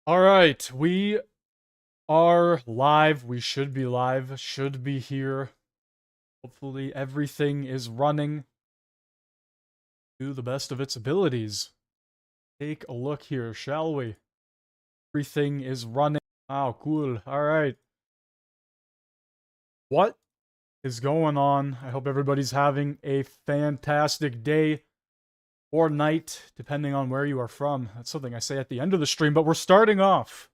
All right, we are live. We should be live, should be here. Hopefully, everything is running to the best of its abilities. Take a look here, shall we? Everything is running. Oh, cool. All right. What is going on? I hope everybody's having a fantastic day or night, depending on where you are from. That's something I say at the end of the stream, but we're starting off.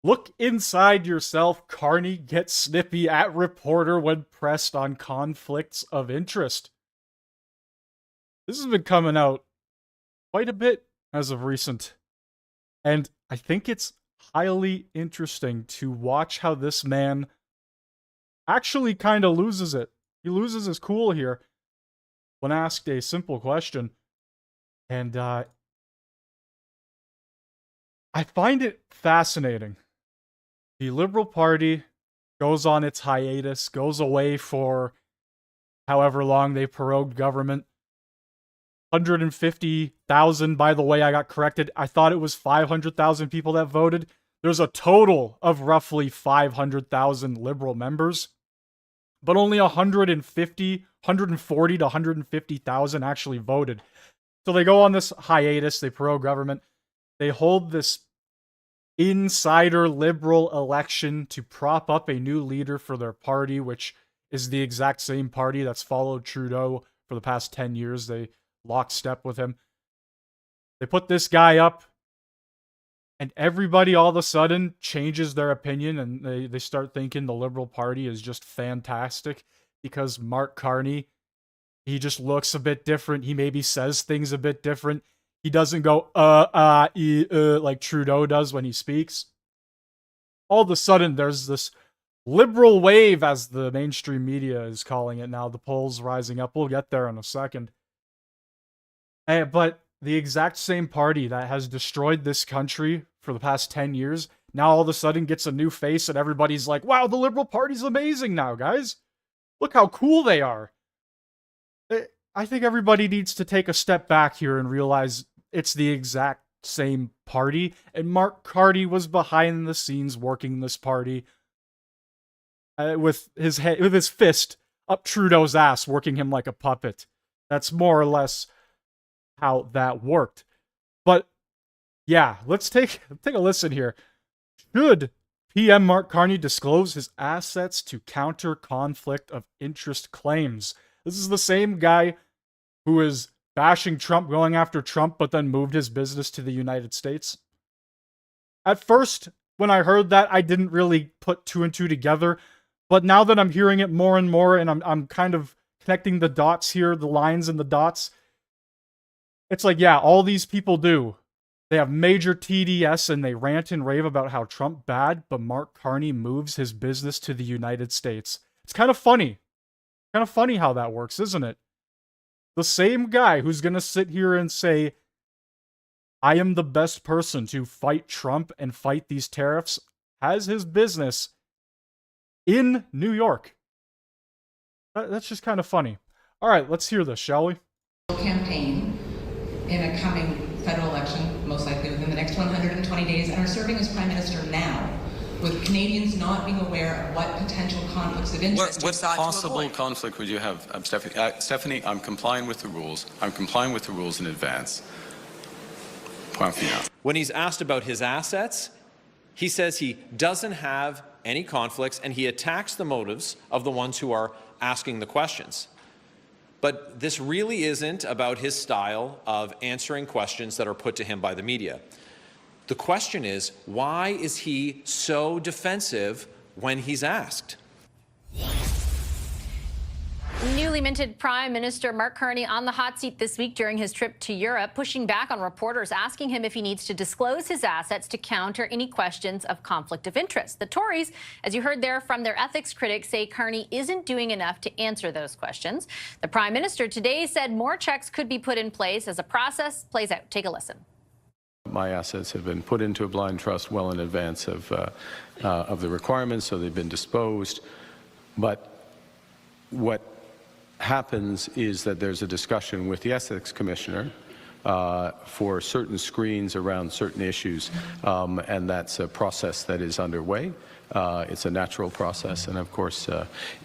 Look inside yourself. Carney gets snippy at reporter when pressed on conflicts of interest. This has been coming out quite a bit as of recent. And I think it's highly interesting to watch how this man actually kind of loses it. He loses his cool here when asked a simple question. And I find it fascinating. The Liberal Party goes on its hiatus, goes away for however long they prorogued government. 150,000, by the way, I got corrected. I thought it was 500,000 people that voted. There's a total of roughly 500,000 Liberal members, but only 140 to 150,000 actually voted. So they go on this hiatus, they prorogue government, they hold this insider liberal election to prop up a new leader for their party, which is the exact same party that's followed Trudeau for the past 10 years. They lockstep with him. They put this guy up, and everybody all of a sudden changes their opinion, and they start thinking the Liberal Party is just fantastic because Mark Carney, he just looks a bit different. He maybe says things a bit different. He doesn't go, like Trudeau does when he speaks. All of a sudden, there's this liberal wave, as the mainstream media is calling it now. The polls rising up. We'll get there in a second. But the exact same party that has destroyed this country for the past 10 years, now all of a sudden gets a new face, and everybody's like, wow, the Liberal Party's amazing now, guys. Look how cool they are. I think everybody needs to take a step back here and realize it's the exact same party, and Mark Carney was behind the scenes working this party with his fist up Trudeau's ass, working him like a puppet. That's more or less how that worked. But yeah, let's take a listen here. Should PM Mark Carney disclose his assets to counter conflict of interest claims? This is the same guy who is bashing Trump, going after Trump, but then moved his business to the United States. At first, when I heard that, I didn't really put two and two together. But now that I'm hearing it more and more, and I'm kind of connecting the dots here, the lines and the dots, it's like, yeah, all these people do. They have major TDS and they rant and rave about how Trump bad, but Mark Carney moves his business to the United States. It's kind of funny. Kind of funny how that works, isn't it? The same guy who's going to sit here and say, I am the best person to fight Trump and fight these tariffs, has his business in New York. That's just kind of funny. All right, let's hear this, shall we? Campaign in a coming federal election, most likely within the next 120 days, and are serving as Prime Minister now, with Canadians not being aware of what potential conflicts of interest What possible conflict would you have, Stephanie? Stephanie, I'm complying with the rules. I'm complying with the rules in advance. Point final. When he's asked about his assets, he says he doesn't have any conflicts, and he attacks the motives of the ones who are asking the questions. But this really isn't about his style of answering questions that are put to him by the media. The question is, why is he so defensive when he's asked? Newly minted Prime Minister Mark Carney on the hot seat this week during his trip to Europe, pushing back on reporters asking him if he needs to disclose his assets to counter any questions of conflict of interest. The Tories, as you heard there from their ethics critics, say Carney isn't doing enough to answer those questions. The Prime Minister today said more checks could be put in place as the process plays out. Take a listen. My assets have been put into a blind trust well in advance of the requirements, so they've been disposed. But what happens is that there's a discussion with the ethics commissioner for certain screens around certain issues, and that's a process that is underway. It's a natural process, and of course,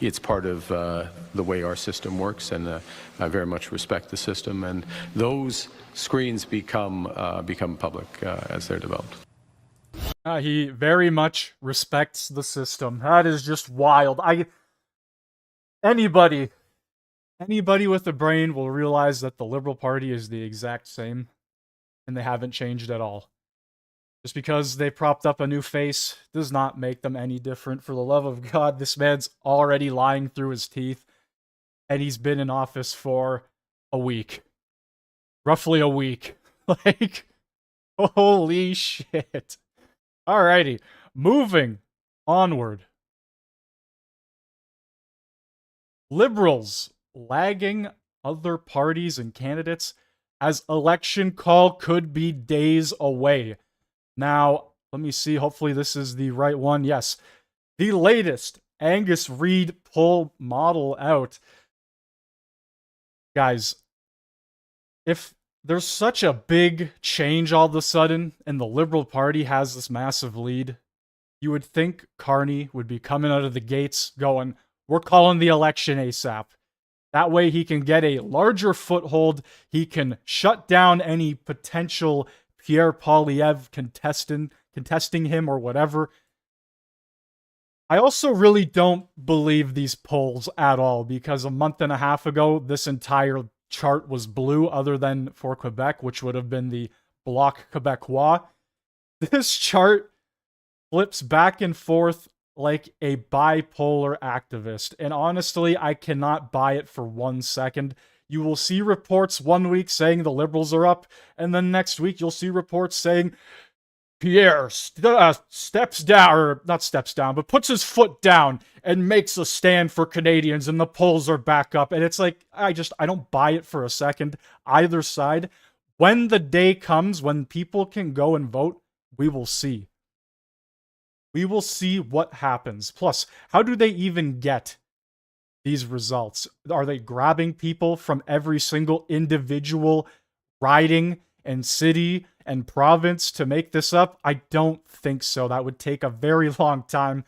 it's part of the way our system works, and I very much respect the system. And those screens become public as they're developed. He very much respects the system. That is just wild. Anybody with a brain will realize that the Liberal Party is the exact same, and they haven't changed at all. Just because they propped up a new face does not make them any different. For the love of God, this man's already lying through his teeth, and he's been in office for a week. Roughly a week. Like, holy shit. Alrighty, moving onward. Liberals lagging other parties and candidates as election call could be days away. Now, let me see. Hopefully this is the right one. Yes. The latest Angus Reid poll model out. Guys, if there's such a big change all of a sudden and the Liberal Party has this massive lead, you would think Carney would be coming out of the gates going, we're calling the election ASAP. That way he can get a larger foothold. He can shut down any potential Pierre Poilievre contesting him or whatever. I also really don't believe these polls at all, because a month and a half ago, this entire chart was blue, other than for Quebec, which would have been the Bloc Québécois. This chart flips back and forth like a bipolar activist, and honestly, I cannot buy it for 1 second. You will see reports one week saying the Liberals are up, and then next week you'll see reports saying Pierre steps down, or not steps down, but puts his foot down and makes a stand for Canadians, and the polls are back up. And it's like, I don't buy it for a second, either side. When the day comes when people can go and vote, we will see. We will see what happens. Plus, how do they even get these results? Are they grabbing people from every single individual riding and city and province to make this up? I don't think so. That would take a very long time.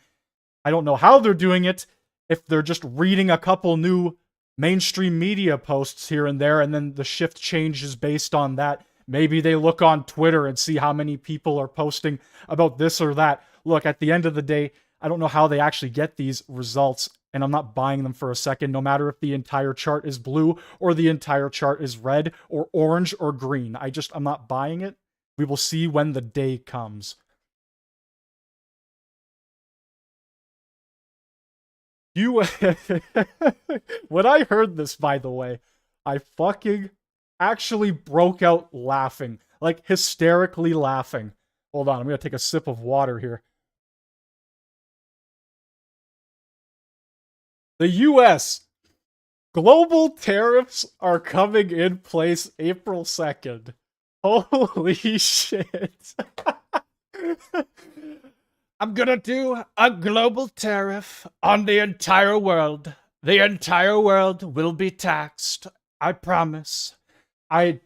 I don't know how they're doing it, if they're just reading a couple new mainstream media posts here and there, and then the shift changes based on that. Maybe they look on Twitter and see how many people are posting about this or that. Look, at the end of the day, I don't know how they actually get these results, and I'm not buying them for a second, no matter if the entire chart is blue or the entire chart is red or orange or green. I'm not buying it. We will see when the day comes. When I heard this, by the way, I fucking actually broke out laughing. Like, hysterically laughing. Hold on, I'm gonna take a sip of water here. The US. Global tariffs are coming in place April 2nd. Holy shit. I'm gonna do a global tariff on the entire world. The entire world will be taxed. I promise. A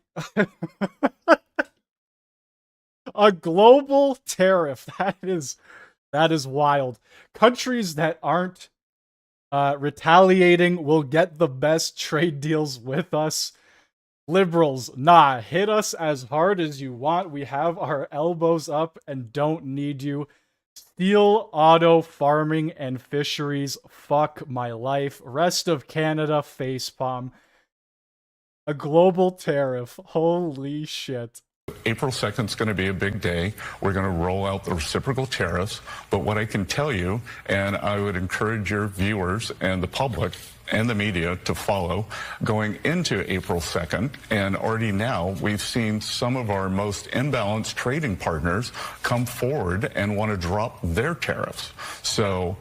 global tariff. That is wild. Countries that aren't retaliating will get the best trade deals with us. Liberals, nah, hit us as hard as you want. We have our elbows up and don't need you. Steel, auto, farming, and fisheries. Fuck my life. Rest of Canada, facepalm. A global tariff. Holy shit. April 2nd is going to be a big day. We're going to roll out the reciprocal tariffs. But what I can tell you, and I would encourage your viewers and the public and the media to follow, going into April 2nd, and already now we've seen some of our most imbalanced trading partners come forward and want to drop their tariffs. So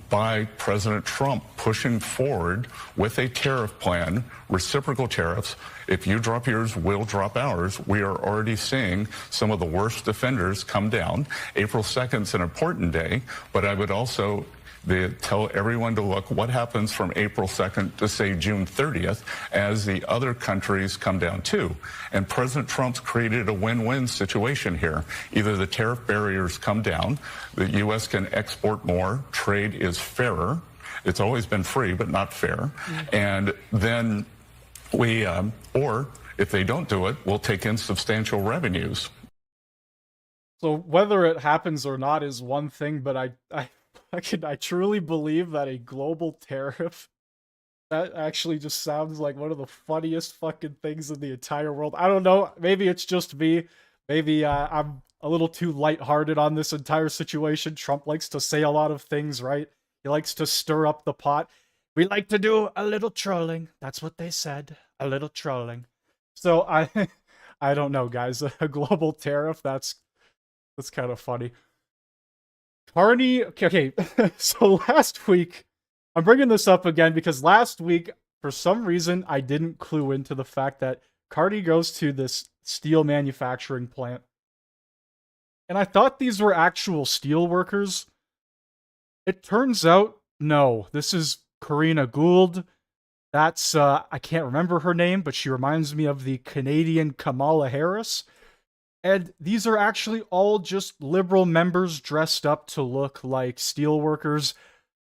by President Trump pushing forward with a tariff plan, reciprocal tariffs, if you drop yours, we'll drop ours. We are already seeing some of the worst offenders come down. April 2nd is an important day, but I would also They tell everyone to look what happens from April 2nd to, say, June 30th as the other countries come down too. And President Trump's created a win-win situation here. Either the tariff barriers come down, the U.S. can export more, trade is fairer. It's always been free, but not fair. And then we, or if they don't do it, we'll take in substantial revenues. So whether it happens or not is one thing, but I truly believe that a global tariff, that actually just sounds like one of the funniest fucking things in the entire world. I don't know, maybe it's just me. Maybe I'm a little too lighthearted on this entire situation. Trump likes to say a lot of things, right? He likes to stir up the pot. We like to do a little trolling. That's what they said. A little trolling. So I don't know, guys. A global tariff, that's kind of funny. Carney, okay. So last week, I'm bringing this up again because last week, for some reason, I didn't clue into the fact that Carney goes to this steel manufacturing plant. And I thought these were actual steel workers. It turns out, no, this is Karina Gould. That's, I can't remember her name, but she reminds me of the Canadian Kamala Harris. And these are actually all just liberal members dressed up to look like steel workers,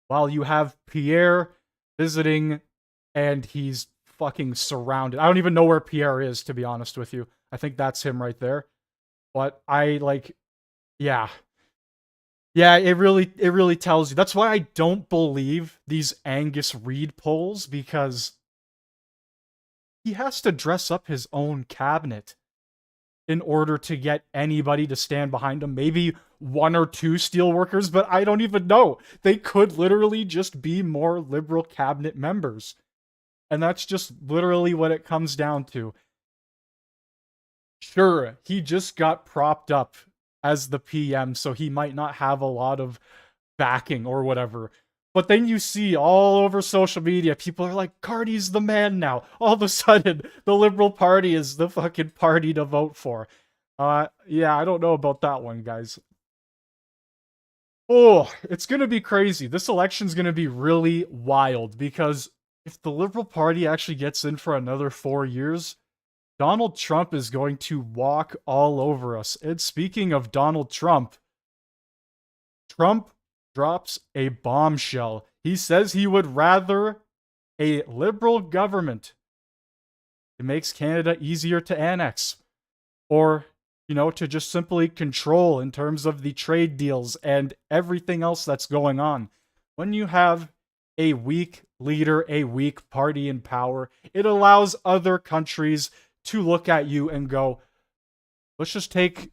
while you have Pierre visiting, and he's fucking surrounded. I don't even know where Pierre is, to be honest with you. I think that's him right there. But yeah, it really tells you. That's why I don't believe these Angus Reid polls, because he has to dress up his own cabinet in order to get anybody to stand behind him. Maybe one or two steelworkers, but I don't even know. They could literally just be more liberal cabinet members. And that's just literally what it comes down to. Sure, he just got propped up as the PM, so he might not have a lot of backing or whatever. But then you see all over social media, people are like, Carney's the man now. All of a sudden, the Liberal Party is the fucking party to vote for. Yeah, I don't know about that one, guys. Oh, it's gonna be crazy. This election's gonna be really wild, because if the Liberal Party actually gets in for another 4 years, Donald Trump is going to walk all over us. And speaking of Donald Trump drops a bombshell. He says he would rather a liberal government. It makes Canada easier to annex, or, to just simply control in terms of the trade deals and everything else that's going on. When you have a weak leader, a weak party in power, it allows other countries to look at you and go, let's just take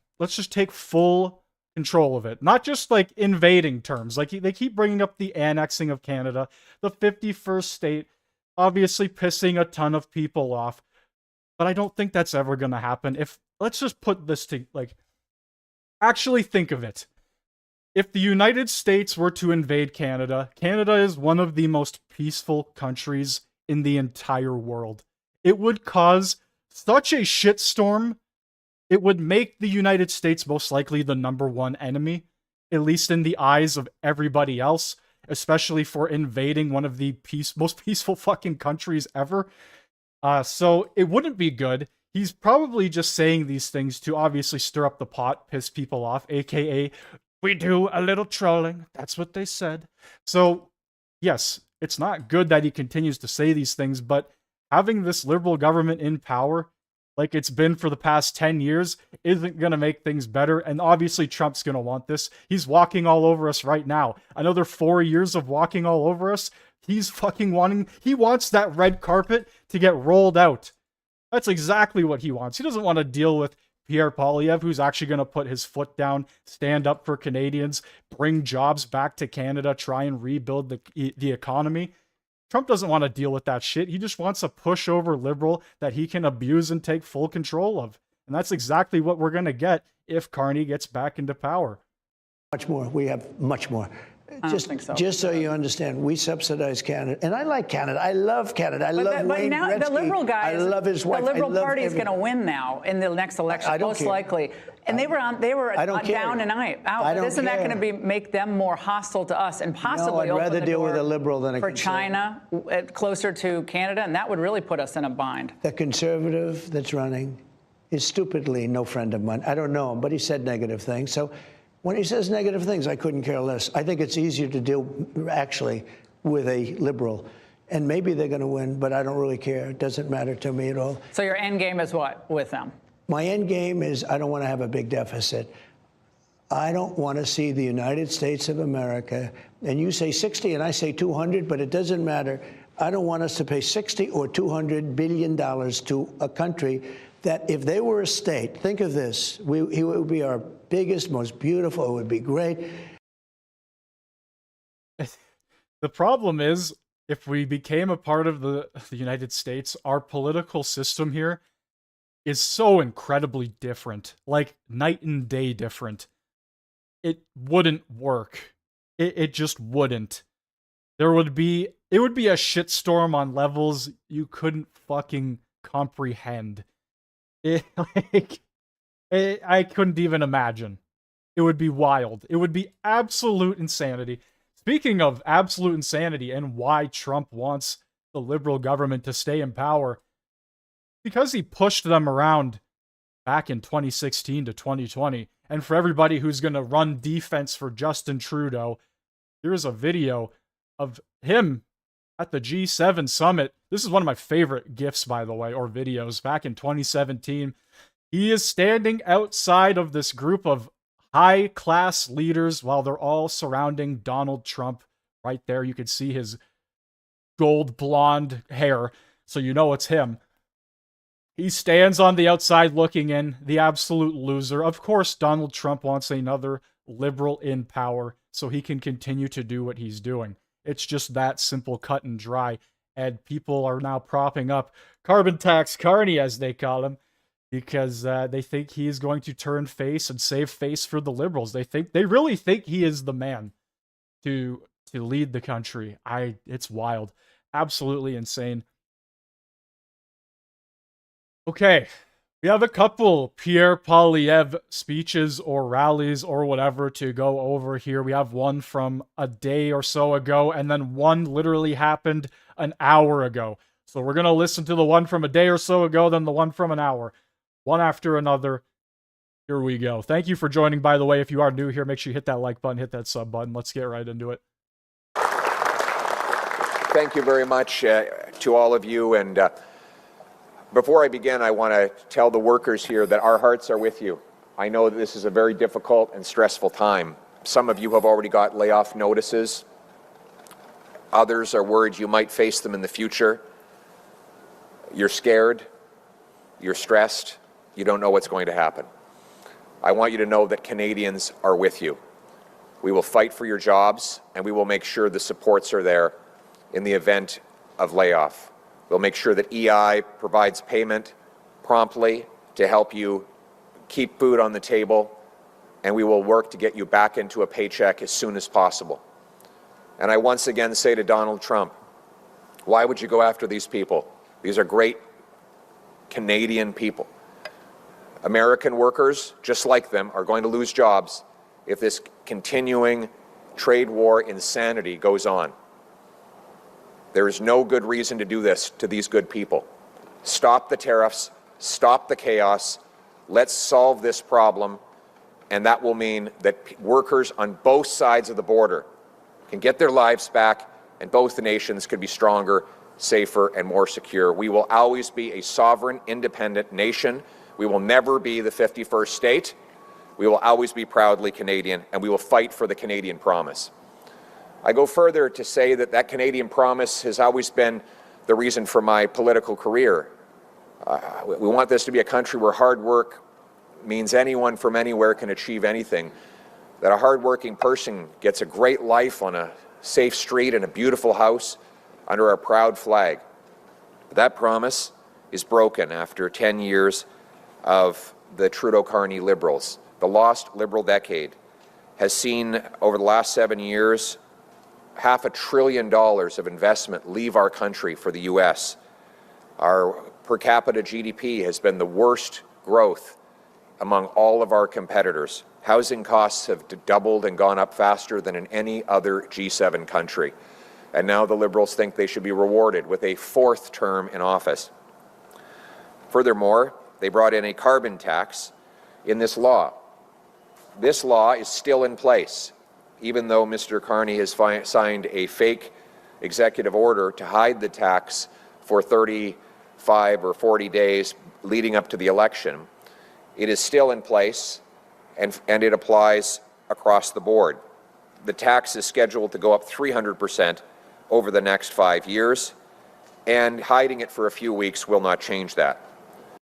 full control of it. Not just like invading terms. Like, they keep bringing up the annexing of Canada, the 51st state, obviously pissing a ton of people off. But I don't think that's ever going to happen. Let's just put this to, actually think of it. If the United States were to invade Canada, Canada is one of the most peaceful countries in the entire world. It would cause such a shitstorm. It would make the United States most likely the #1 enemy, at least in the eyes of everybody else, especially for invading one of the most peaceful fucking countries ever. So it wouldn't be good. He's probably just saying these things to obviously stir up the pot, piss people off, aka, we do a little trolling. That's what they said. So, yes, it's not good that he continues to say these things, but having this liberal government in power, like it's been for the past 10 years, isn't going to make things better. And obviously Trump's going to want this. He's walking all over us right now. Another 4 years of walking all over us. He wants that red carpet to get rolled out. That's exactly what he wants. He doesn't want to deal with Pierre Poilievre, who's actually going to put his foot down, stand up for Canadians, bring jobs back to Canada, try and rebuild the economy. Trump doesn't want to deal with that shit. He just wants a pushover liberal that he can abuse and take full control of. And that's exactly what we're going to get if Carney gets back into power. Much more. We have much more. I don't think so. Just so you understand, we subsidize Canada, and I like Canada. I love Canada. I love But Wayne now Gretzky. the Liberal guys, I love his wife. The Liberal I love Party is going to win now in the next election, I don't most care. likely. And they were I don't care. down and out. I don't Isn't that care. going to make them more hostile to us and possibly I'd open rather the deal door with a liberal than a for conservative. China closer to Canada, and that would really put us in a bind. The conservative that's running is stupidly no friend of mine. I don't know him, but he said negative things. So when he says negative things, I couldn't care less. I think it's easier to deal, actually, with a liberal. And maybe they're going to win, but I don't really care. It doesn't matter to me at all. So your end game is what with them? My end game is I don't want to have a big deficit. I don't want to see the United States of America, and you say 60 and I say 200, but it doesn't matter. I don't want us to pay 60 or $200 billion to a country that if they were a state, think of this, it would be our biggest, most beautiful, it would be great. The problem is, if we became a part of the United States, our political system here is so incredibly different, like night and day different. It wouldn't work. It just wouldn't. It would be a shitstorm on levels you couldn't fucking comprehend. I couldn't even imagine. It would be wild. It would be absolute insanity. Speaking of absolute insanity and why Trump wants the liberal government to stay in power, because he pushed them around back in 2016 to 2020, and for everybody who's going to run defense for Justin Trudeau, here's a video of him at the G7 summit. This is one of my favorite GIFs, by the way, or videos. Back in 2017, he is standing outside of this group of high-class leaders while they're all surrounding Donald Trump. Right there, you can see his gold blonde hair, so you know it's him. He stands on the outside looking in, the absolute loser. Of course, Donald Trump wants another liberal in power so he can continue to do what he's doing. It's just that simple, cut and dry. And people are now propping up Carbon Tax Carney, as they call him, because they think he is going to turn face and save face for the liberals. They really think he is the man to lead the country. It's wild. Absolutely insane. Okay, we have a couple Pierre Poilievre speeches or rallies or whatever to go over here. We have one from a day or so ago, and then one literally happened an hour ago. So we're going to listen to the one from a day or so ago, then the one from an hour. One after another. Here we go. Thank you for joining, by the way. If you are new here, make sure you hit that like button, hit that sub button. Let's get right into it. Thank you very much to all of you. And before I begin, I want to tell the workers here that our hearts are with you. I know that this is a very difficult and stressful time. Some of you have already got layoff notices. Others are worried you might face them in the future. You're scared. You're stressed. You don't know what's going to happen. I want you to know that Canadians are with you. We will fight for your jobs, and we will make sure the supports are there in the event of layoff. We'll make sure that EI provides payment promptly to help you keep food on the table, and we will work to get you back into a paycheck as soon as possible. And I once again say to Donald Trump, why would you go after these people? These are great Canadian people. American workers, just like them, are going to lose jobs if this continuing trade war insanity goes on. There is no good reason to do this to these good people. Stop the tariffs, stop the chaos, let's solve this problem, and that will mean that workers on both sides of the border can get their lives back, and both the nations could be stronger, safer, and more secure. We will always be a sovereign, independent nation. We will never be the 51st state. We will always be proudly Canadian, and we will fight for the Canadian promise. I go further to say that that Canadian promise has always been the reason for my political career. We want this to be a country where hard work means anyone from anywhere can achieve anything, that a hardworking person gets a great life on a safe street and a beautiful house under our proud flag. But that promise is broken after 10 years of the Trudeau-Carney Liberals. The lost Liberal decade has seen over the last 7 years $500 billion of investment leave our country for the U.S. Our per capita GDP has been the worst growth among all of our competitors. Housing costs have doubled and gone up faster than in any other G7 country. And now the Liberals think they should be rewarded with a 4th term in office. Furthermore, they brought in a carbon tax in this law. This law is still in place, even though Mr. Carney has signed a fake executive order to hide the tax for 35 or 40 days leading up to the election. It is still in place, and it applies across the board. The tax is scheduled to go up 300% over the next 5 years, and hiding it for a few weeks will not change that.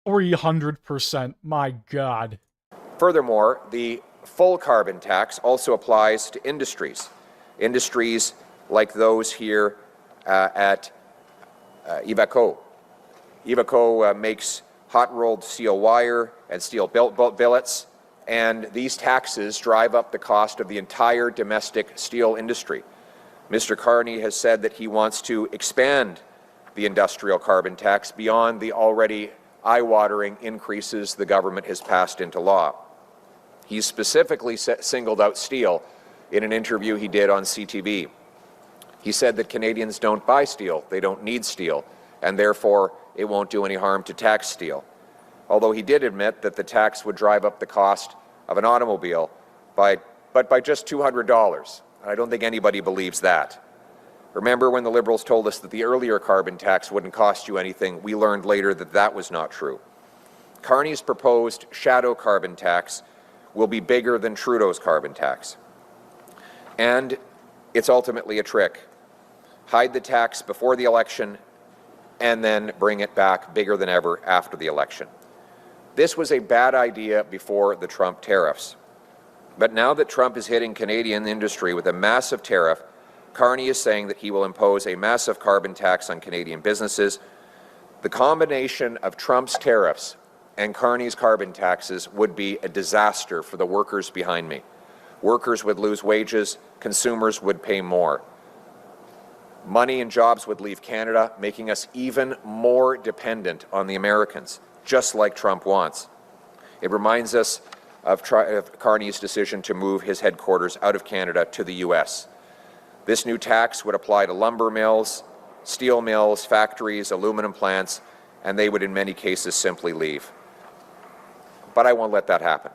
300%, my God. Furthermore, the full carbon tax also applies to industries. Industries like those here at Iveco. Iveco makes hot-rolled steel wire and steel billets, and these taxes drive up the cost of the entire domestic steel industry. Mr. Carney has said that he wants to expand the industrial carbon tax beyond the already eye-watering increases the government has passed into law. He specifically singled out steel in an interview he did on CTV. He said that Canadians don't buy steel, they don't need steel, and therefore it won't do any harm to tax steel. Although he did admit that the tax would drive up the cost of an automobile by just $200. I don't think anybody believes that. Remember when the Liberals told us that the earlier carbon tax wouldn't cost you anything? We learned later that that was not true. Carney's proposed shadow carbon tax will be bigger than Trudeau's carbon tax. And it's ultimately a trick. Hide the tax before the election and then bring it back bigger than ever after the election. This was a bad idea before the Trump tariffs. But now that Trump is hitting Canadian industry with a massive tariff, Carney is saying that he will impose a massive carbon tax on Canadian businesses. The combination of Trump's tariffs and Carney's carbon taxes would be a disaster for the workers behind me. Workers would lose wages, consumers would pay more. Money and jobs would leave Canada, making us even more dependent on the Americans, just like Trump wants. It reminds us of Carney's decision to move his headquarters out of Canada to the U.S. This new tax would apply to lumber mills, steel mills, factories, aluminum plants, and they would in many cases simply leave. But I won't let that happen.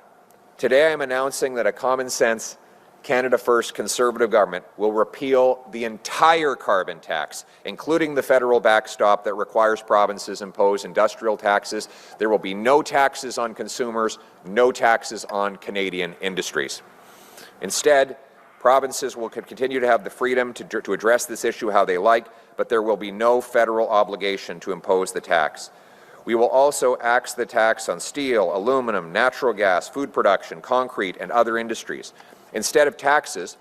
Today I am announcing that a common sense, Canada First Conservative government will repeal the entire carbon tax, including the federal backstop that requires provinces impose industrial taxes. There will be no taxes on consumers, no taxes on Canadian industries. Instead, provinces will continue to have the freedom to address this issue how they like, but there will be no federal obligation to impose the tax. We will also axe the tax on steel, aluminum, natural gas, food production, concrete, and other industries. Instead of taxes,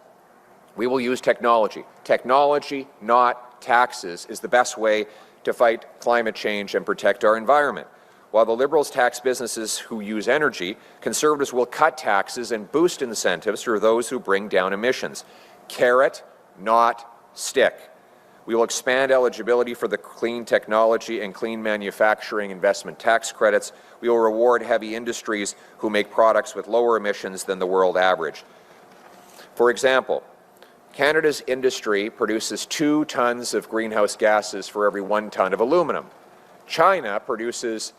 we will use technology. Technology, not taxes, is the best way to fight climate change and protect our environment. While the Liberals tax businesses who use energy, Conservatives will cut taxes and boost incentives for those who bring down emissions. Carrot, not stick. We will expand eligibility for the clean technology and clean manufacturing investment tax credits. We will reward heavy industries who make products with lower emissions than the world average. For example, Canada's industry produces 2 tons of greenhouse gases for every 1 ton of aluminum. China produces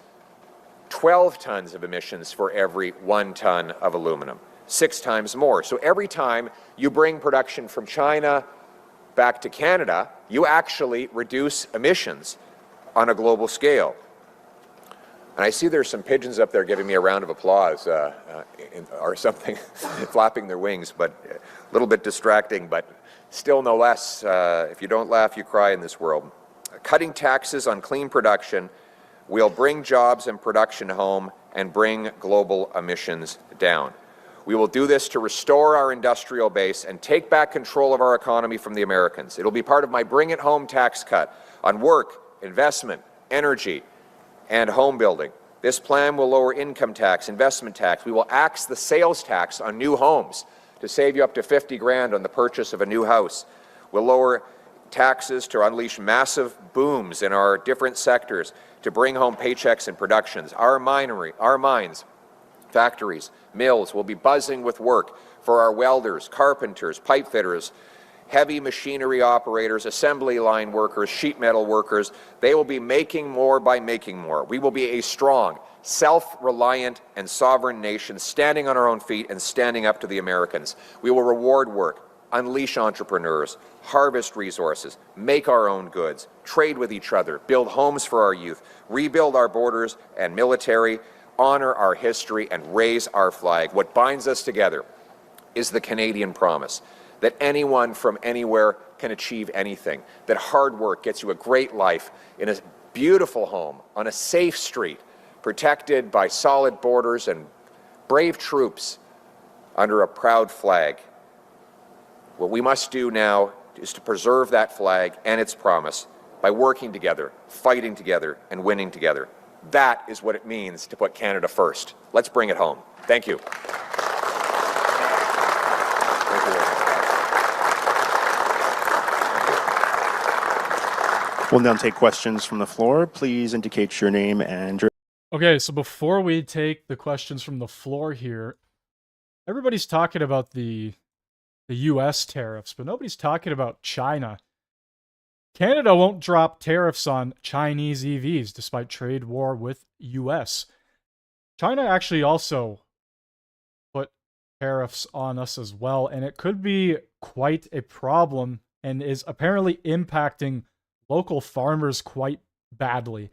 12 tons of emissions for every 1 ton of aluminum, 6 times more. So every time you bring production from China back to Canada, you actually reduce emissions on a global scale. And I see there's some pigeons up there giving me a round of applause or something, flapping their wings, but a little bit distracting, but still no less. If you don't laugh, you cry in this world. Cutting taxes on clean production will bring jobs and production home and bring global emissions down. We will do this to restore our industrial base and take back control of our economy from the Americans. It'll be part of my Bring It Home tax cut on work, investment, energy, and home building. This plan will lower income tax, investment tax. We will axe the sales tax on new homes to save you up to 50 grand on the purchase of a new house. We'll lower taxes to unleash massive booms in our different sectors to bring home paychecks and productions. Our mines, factories, mills will be buzzing with work for our welders, carpenters, pipe fitters, heavy machinery operators, assembly line workers, sheet metal workers. They will be making more by making more. We will be a strong, self-reliant and sovereign nation standing on our own feet and standing up to the Americans. We will reward work, unleash entrepreneurs, harvest resources, make our own goods, trade with each other, build homes for our youth, rebuild our borders and military, honor our history, and raise our flag. What binds us together is the Canadian promise that anyone from anywhere can achieve anything, that hard work gets you a great life in a beautiful home, on a safe street, protected by solid borders and brave troops under a proud flag. What we must do now is to preserve that flag and its promise by working together, fighting together, and winning together. That is what it means to put Canada first. Let's bring it home. Thank you. Thank you very much. We'll now take questions from the floor. Please indicate your name and your... Okay, so before we take the questions from the floor here, everybody's talking about the U.S. tariffs, but nobody's talking about China. Canada won't drop tariffs on Chinese EVs despite trade war with U.S. China actually also put tariffs on us as well, and it could be quite a problem and is apparently impacting local farmers quite badly.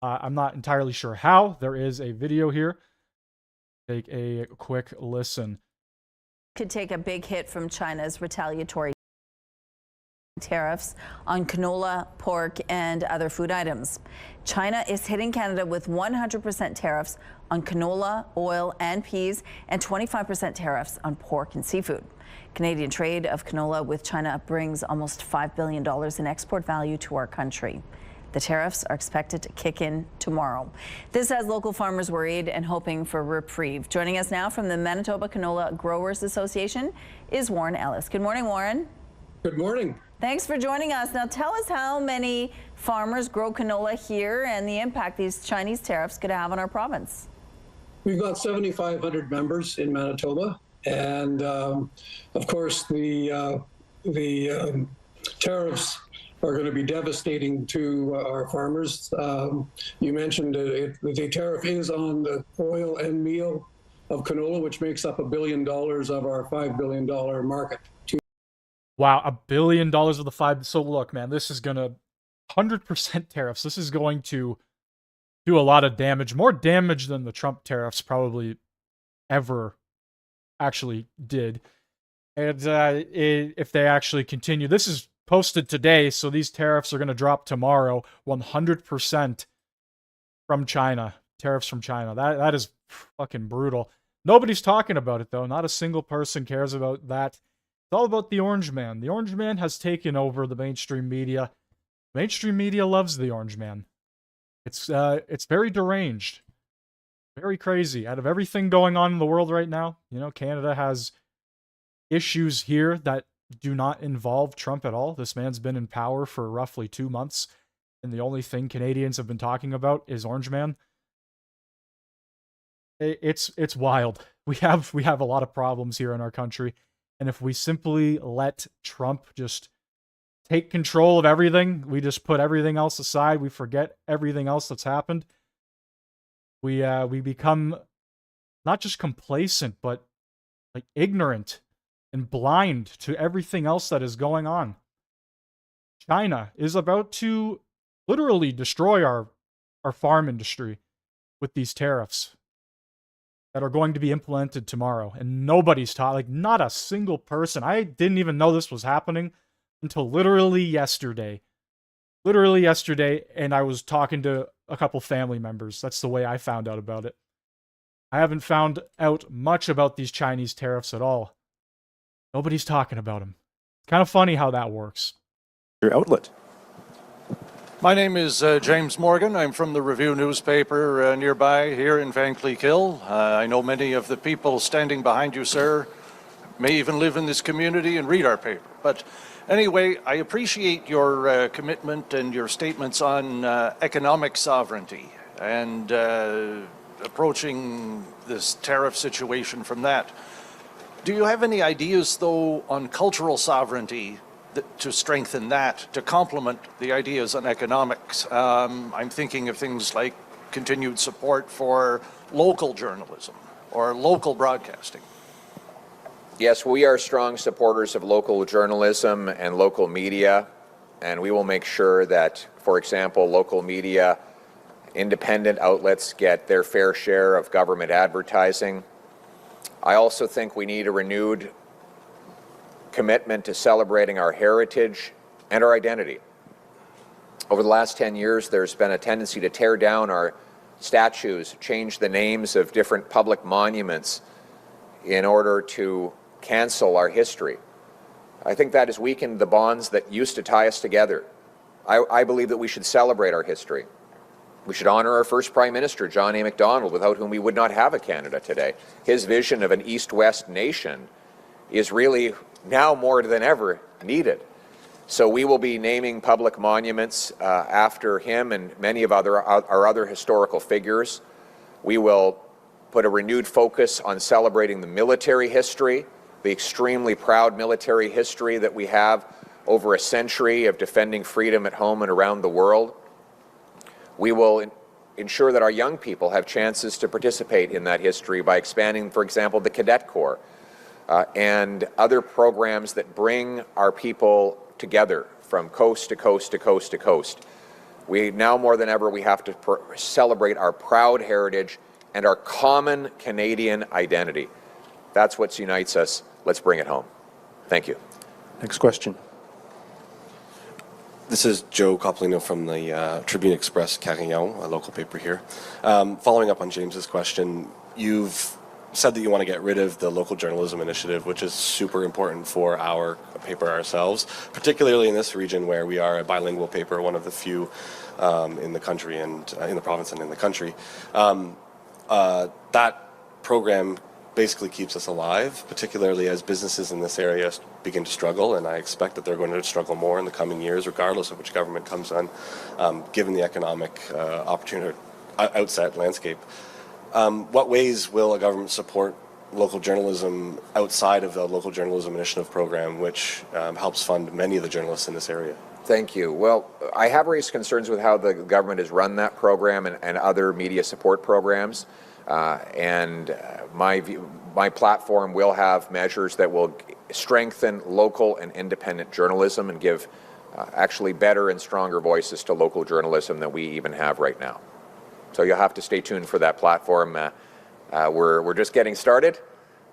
I'm not entirely sure how. There is a video here. Take a quick listen. Could take a big hit from China's retaliatory tariffs on canola, pork, and other food items. China is hitting Canada with 100% tariffs on canola, oil, and peas, and 25% tariffs on pork and seafood. Canadian trade of canola with China brings almost $5 billion in export value to our country. The tariffs are expected to kick in tomorrow. This has local farmers worried and hoping for reprieve. Joining us now from the Manitoba Canola Growers Association is Warren Ellis. Good morning, Warren. Good morning. Thanks for joining us. Now tell us how many farmers grow canola here and the impact these Chinese tariffs could have on our province. We've got 7,500 members in Manitoba, and of course the tariffs are going to be devastating to our farmers. You mentioned the tariff is on the oil and meal of canola, which makes up $1 billion of our $5 billion market. Wow, $1 billion of the $5. So look, man, this is gonna 100% tariffs. This is going to do a lot of damage, more damage than the Trump tariffs probably ever actually did. And if they actually continue, this is posted today, so these tariffs are going to drop tomorrow. 100% from China. Tariffs from China. That is fucking brutal. Nobody's talking about it, though. Not a single person cares about that. It's all about the Orange Man. The Orange Man has taken over the mainstream media. Mainstream media loves the Orange Man. It's very deranged. Very crazy. Out of everything going on in the world right now, you know, Canada has issues here that do not involve Trump at all. This man's been in power for roughly 2 months, and the only thing Canadians have been talking about is Orange Man. It's wild. We have a lot of problems here in our country, and if we simply let Trump just take control of everything, we just put everything else aside, we forget everything else that's happened, we become not just complacent, but like ignorant and blind to everything else that is going on. China is about to literally destroy our farm industry with these tariffs that are going to be implemented tomorrow. And nobody's taught, like not a single person. I didn't even know this was happening until literally yesterday. Literally yesterday, and I was talking to a couple family members. That's the way I found out about it. I haven't found out much about these Chinese tariffs at all. Nobody's talking about them. It's kind of funny how that works. Your outlet. My name is James Morgan. I'm from the Review newspaper nearby here in Van Cleek Hill. I know many of the people standing behind you, sir. may even live in this community and read our paper. But anyway, I appreciate your commitment and your statements on economic sovereignty and approaching this tariff situation from that. Do you have any ideas, though, on cultural sovereignty to strengthen that, to complement the ideas on economics? I'm thinking of things like continued support for local journalism or local broadcasting. Yes, we are strong supporters of local journalism and local media, and we will make sure that, for example, local media, independent outlets get their fair share of government advertising. I also think we need a renewed commitment to celebrating our heritage and our identity. Over the last 10 years, there's been a tendency to tear down our statues, change the names of different public monuments in order to cancel our history. I think that has weakened the bonds that used to tie us together. I believe that we should celebrate our history. We should honor our first Prime Minister, John A. Macdonald, without whom we would not have a Canada today. His vision of an East-West nation is really now more than ever needed. So we will be naming public monuments after him and many of our other historical figures. We will put a renewed focus on celebrating the military history, the extremely proud military history that we have over a century of defending freedom at home and around the world. We will ensure that our young people have chances to participate in that history by expanding, for example, the Cadet Corps and other programs that bring our people together from coast to coast to coast to coast. We now more than ever, we have to celebrate our proud heritage and our common Canadian identity. That's what unites us. Let's bring it home. Thank you. Next question. This is Joe Coppolino from the Tribune Express Carillon, a local paper here. Following up on James's question, you've said that you want to get rid of the local journalism initiative, which is super important for our paper ourselves, particularly in this region where we are a bilingual paper, one of the few in the country and in the province and in the country. That program basically keeps us alive, particularly as businesses in this area begin to struggle, and I expect that they're going to struggle more in the coming years, regardless of which government comes on, given the economic opportunity outset landscape. What ways will a government support local journalism outside of the Local Journalism Initiative program, which helps fund many of the journalists in this area? Thank you. Well, I have raised concerns with how the government has run that program and other media support programs. My platform will have measures that will strengthen local and independent journalism and give actually better and stronger voices to local journalism than we even have right now. So you'll have to stay tuned for that platform. We're just getting started.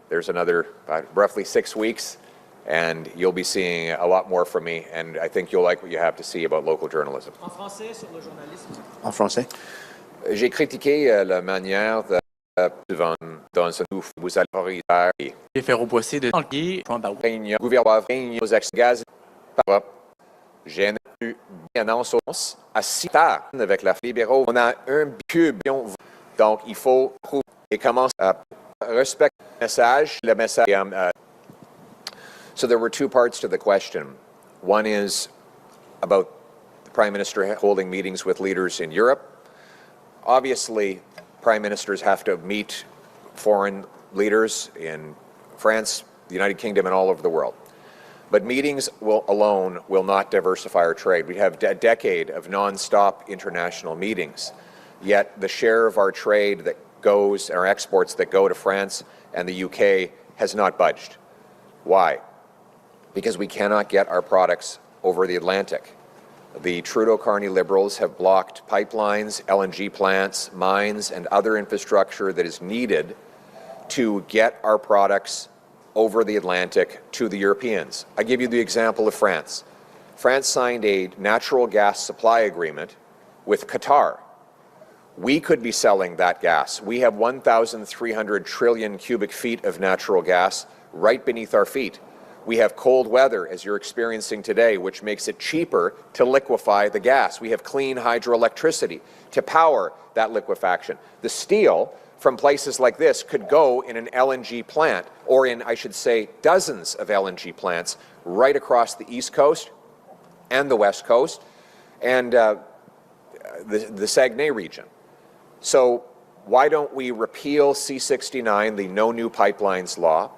There's another roughly 6 weeks, and you'll be seeing a lot more from me, and I think you'll like what you have to see about local journalism. En français, sur le journalisme. En français? J'ai critiqué la manière dont vous allez Faire repousser de réunion gouvernement aux ex-gaz. J'ai eu bien en sauce à 6 tard avec la libéraux. On a un cube, donc il faut et commencer à respecter le message. So there were two parts to the question. One is about the Prime Minister holding meetings with leaders in Europe. Obviously, Prime Ministers have to meet foreign leaders in France, the United Kingdom, and all over the world. But meetings alone will not diversify our trade. We have a decade of non-stop international meetings, yet the share of our trade that goes, our exports that go to France and the UK has not budged. Why? Because we cannot get our products over the Atlantic. The Trudeau-Carney Liberals have blocked pipelines, LNG plants, mines, and other infrastructure that is needed to get our products over the Atlantic to the Europeans. I give you the example of France. France signed a natural gas supply agreement with Qatar. We could be selling that gas. We have 1,300 trillion cubic feet of natural gas right beneath our feet. We have cold weather, as you're experiencing today, which makes it cheaper to liquefy the gas. We have clean hydroelectricity to power that liquefaction. The steel from places like this could go in an LNG plant, or in, I should say, dozens of LNG plants right across the East Coast and the West Coast and the Saguenay region. So why don't we repeal C-69, the No New Pipelines law,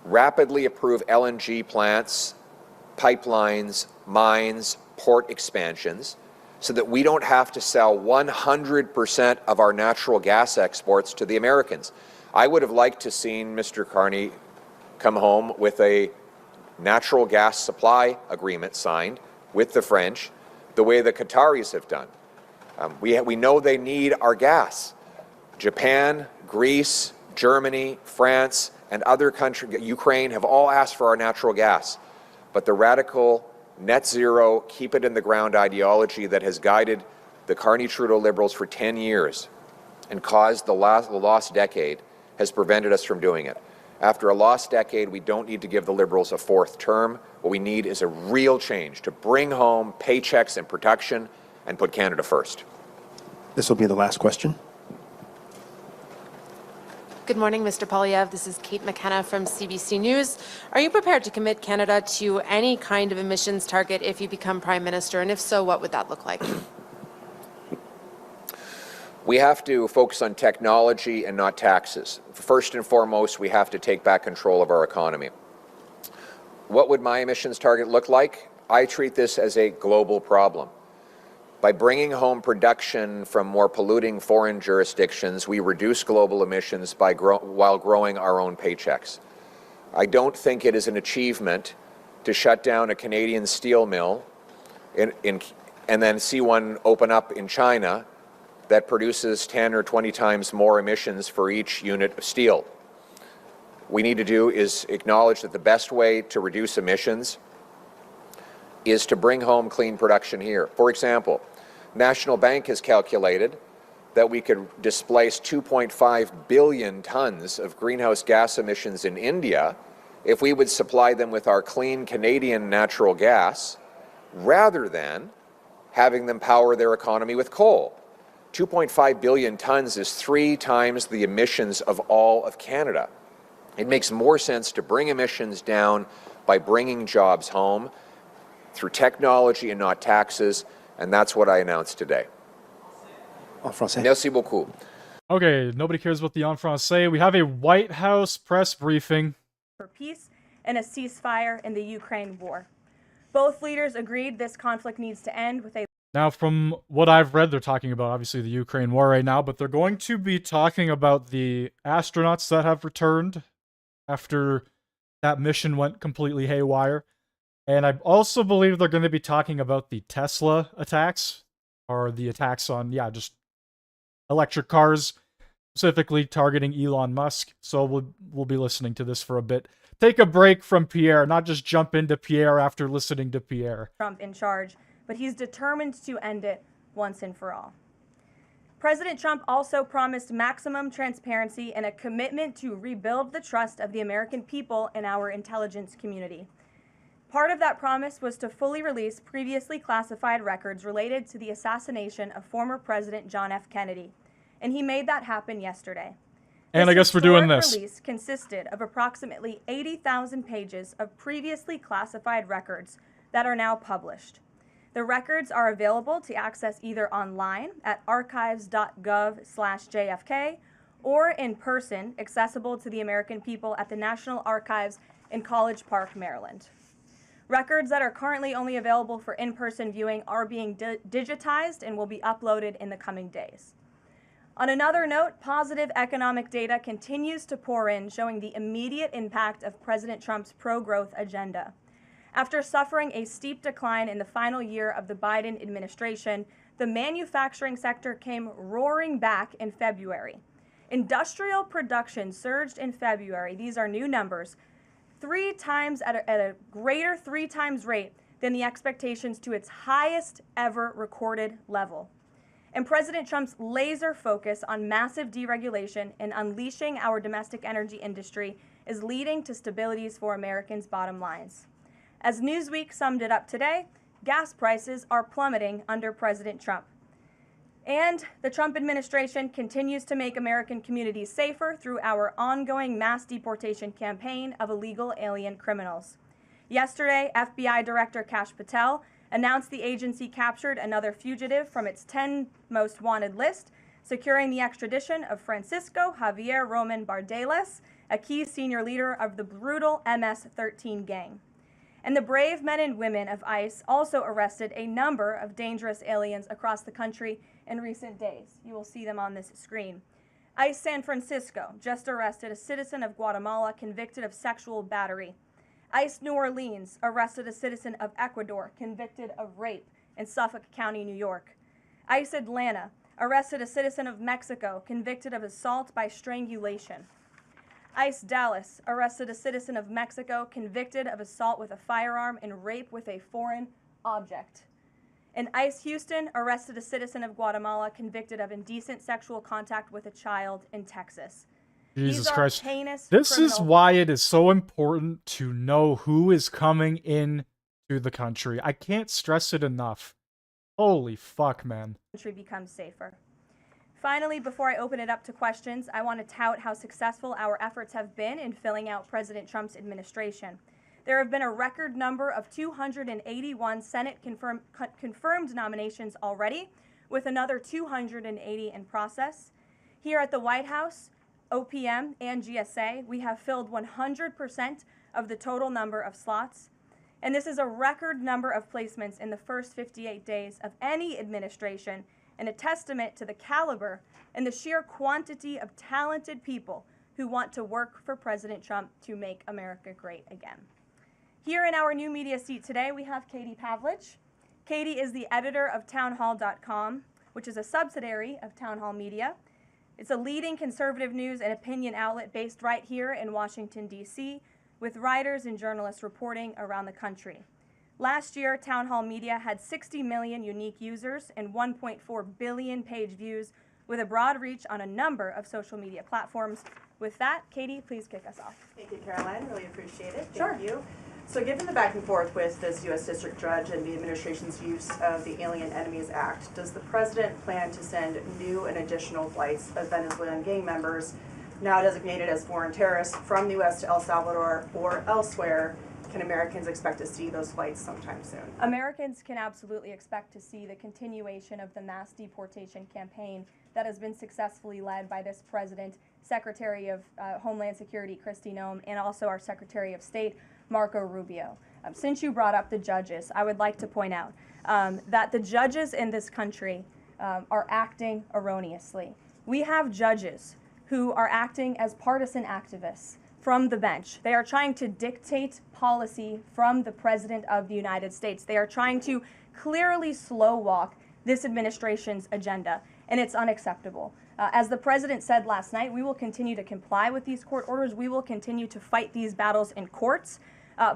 rapidly approve LNG plants, pipelines, mines, port expansions, so that we don't have to sell 100% of our natural gas exports to the Americans. I would have liked to seen Mr. Carney come home with a natural gas supply agreement signed with the French, the way the Qataris have done. We know they need our gas. Japan, Greece, Germany, France, and other countries, Ukraine, have all asked for our natural gas. But the radical net zero, keep it in the ground ideology that has guided the Carney-Trudeau Liberals for 10 years and caused the lost decade has prevented us from doing it. After a lost decade, we don't need to give the Liberals a fourth term. What we need is a real change to bring home paychecks and production and put Canada first. This will be the last question. Good morning, Mr. Polyev. This is Kate McKenna from CBC News. Are you prepared to commit Canada to any kind of emissions target if you become Prime Minister? And if so, what would that look like? We have to focus on technology and not taxes. First and foremost, we have to take back control of our economy. What would my emissions target look like? I treat this as a global problem. By bringing home production from more polluting foreign jurisdictions, we reduce global emissions while growing our own paychecks. I don't think it is an achievement to shut down a Canadian steel mill and then see one open up in China that produces 10 or 20 times more emissions for each unit of steel. What we need to do is acknowledge that the best way to reduce emissions is to bring home clean production here. For example, National Bank has calculated that we could displace 2.5 billion tons of greenhouse gas emissions in India if we would supply them with our clean Canadian natural gas rather than having them power their economy with coal. 2.5 billion tons is 3 times the emissions of all of Canada. It makes more sense to bring emissions down by bringing jobs home through technology and not taxes, and that's what I announced today. En français. Merci beaucoup. Okay, nobody cares about the en français. We have a White House press briefing. For peace and a ceasefire in the Ukraine war. Both leaders agreed this conflict needs to end with a... Now, from what I've read, they're talking about, obviously, the Ukraine war right now, but they're going to be talking about the astronauts that have returned after that mission went completely haywire. And I also believe they're going to be talking about the Tesla attacks, or the attacks on, just electric cars, specifically targeting Elon Musk. So we'll be listening to this for a bit. Take a break from Pierre, not just jump into Pierre after listening to Pierre. Trump in charge, but he's determined to end it once and for all. President Trump also promised maximum transparency and a commitment to rebuild the trust of the American people in our intelligence community. Part of that promise was to fully release previously classified records related to the assassination of former President John F. Kennedy, and he made that happen yesterday. And I guess we're doing this. The release consisted of approximately 80,000 pages of previously classified records that are now published. The records are available to access either online at archives.gov/JFK or in person, accessible to the American people at the National Archives in College Park, Maryland. Records that are currently only available for in-person viewing are being digitized and will be uploaded in the coming days. On another note, positive economic data continues to pour in, showing the immediate impact of President Trump's pro-growth agenda. After suffering a steep decline in the final year of the Biden administration, the manufacturing sector came roaring back in February. Industrial production surged in February. These are new numbers. 3 times at a greater 3 times rate than the expectations to its highest ever recorded level. And President Trump's laser focus on massive deregulation and unleashing our domestic energy industry is leading to stabilities for Americans' bottom lines. As Newsweek summed it up today, gas prices are plummeting under President Trump. And the Trump administration continues to make American communities safer through our ongoing mass deportation campaign of illegal alien criminals. Yesterday, FBI Director Kash Patel announced the agency captured another fugitive from its 10 most wanted list, securing the extradition of Francisco Javier Roman Bardeles, a key senior leader of the brutal MS-13 gang. And the brave men and women of ICE also arrested a number of dangerous aliens across the country in recent days. You will see them on this screen. ICE San Francisco just arrested a citizen of Guatemala convicted of sexual battery. ICE New Orleans arrested a citizen of Ecuador convicted of rape in Suffolk County, New York. ICE Atlanta arrested a citizen of Mexico convicted of assault by strangulation. ICE Dallas arrested a citizen of Mexico convicted of assault with a firearm and rape with a foreign object. And ICE Houston arrested a citizen of Guatemala convicted of indecent sexual contact with a child in Texas. Jesus Christ. This is why it is so important to know who is coming in to the country. I can't stress it enough. Holy fuck, man. Country becomes safer. Finally, before I open it up to questions, I want to tout how successful our efforts have been in filling out President Trump's administration. There have been a record number of 281 Senate confirmed nominations already, with another 280 in process. Here at the White House, OPM and GSA, we have filled 100% of the total number of slots. And this is a record number of placements in the first 58 days of any administration, and a testament to the caliber and the sheer quantity of talented people who want to work for President Trump to make America great again. Here in our new media seat today, we have Katie Pavlich. Katie is the editor of townhall.com, which is a subsidiary of Town Hall Media. It's a leading conservative news and opinion outlet based right here in Washington, D.C., with writers and journalists reporting around the country. Last year, Town Hall Media had 60 million unique users and 1.4 billion page views, with a broad reach on a number of social media platforms. With that, Katie, please kick us off. Thank you, Caroline. Really appreciate it. Sure. Thank you. So given the back and forth with this U.S. District Judge and the administration's use of the Alien Enemies Act, does the president plan to send new and additional flights of Venezuelan gang members, now designated as foreign terrorists, from the U.S. to El Salvador or elsewhere? Can Americans expect to see those flights sometime soon? Americans can absolutely expect to see the continuation of the mass deportation campaign that has been successfully led by this president, Secretary of Homeland Security Kristi Noem, and also our Secretary of State, Marco Rubio. Since you brought up the judges, I would like to point out that the judges in this country are acting erroneously. We have judges who are acting as partisan activists from the bench. They are trying to dictate policy from the President of the United States. They are trying to clearly slow walk this administration's agenda, and it's unacceptable. As the President said last night, we will continue to comply with these court orders. We will continue to fight these battles in courts,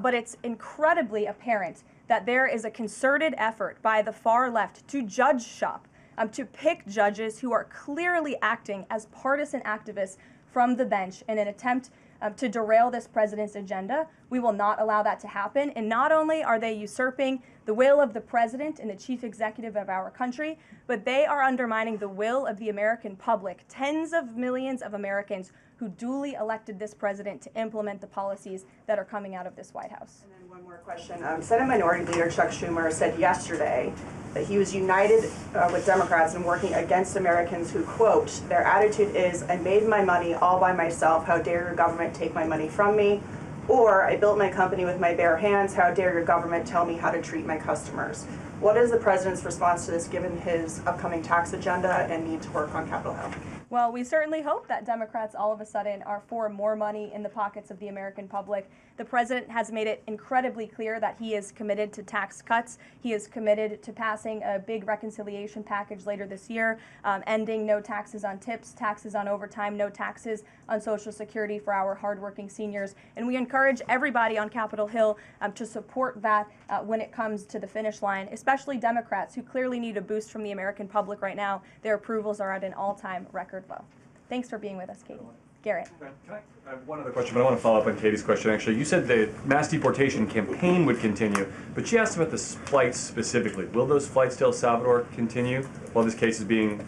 but it's incredibly apparent that there is a concerted effort by the far left to judge shop, to pick judges who are clearly acting as partisan activists from the bench in an attempt to derail this president's agenda. We will not allow that to happen. And not only are they usurping the will of the president and the chief executive of our country, but they are undermining the will of the American public, tens of millions of Americans who duly elected this president to implement the policies that are coming out of this White House. And then one more question. Senate Minority Leader Chuck Schumer said yesterday that he was united with Democrats in working against Americans who, quote, their attitude is, I made my money all by myself, how dare your government take my money from me? Or, I built my company with my bare hands, how dare your government tell me how to treat my customers? What is the president's response to this, given his upcoming tax agenda and need to work on Capitol Hill? Well, we certainly hope that Democrats all of a sudden are for more money in the pockets of the American public. The president has made it incredibly clear that he is committed to tax cuts. He is committed to passing a big reconciliation package later this year, ending no taxes on tips, taxes on overtime, no taxes on Social Security for our hardworking seniors. And we encourage everybody on Capitol Hill to support that when it comes to the finish line, especially Democrats who clearly need a boost from the American public right now. Their approvals are at an all-time record low. Thanks for being with us, Katie. Garrett. I have one other question, but I want to follow up on Katie's question, actually. You said the mass deportation campaign would continue, but she asked about the flights specifically. Will those flights to El Salvador continue while this case is being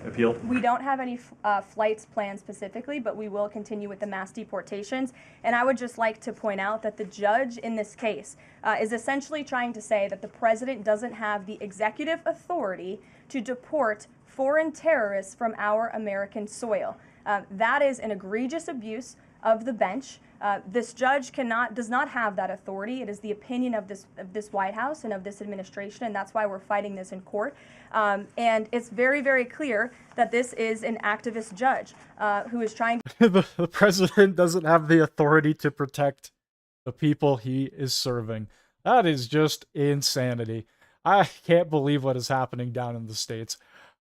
appealed? We don't have any flights planned specifically, but we will continue with the mass deportations. And I would just like to point out that the judge in this case is essentially trying to say that the president doesn't have the executive authority to deport foreign terrorists from our American soil. That is an egregious abuse of the bench. This judge does not have that authority. It is the opinion of this White House and of this administration, and that's why we're fighting this in court. And it's very, very clear that this is an activist judge who is trying to... The president doesn't have the authority to protect the people he is serving. That is just insanity. I can't believe what is happening down in the States.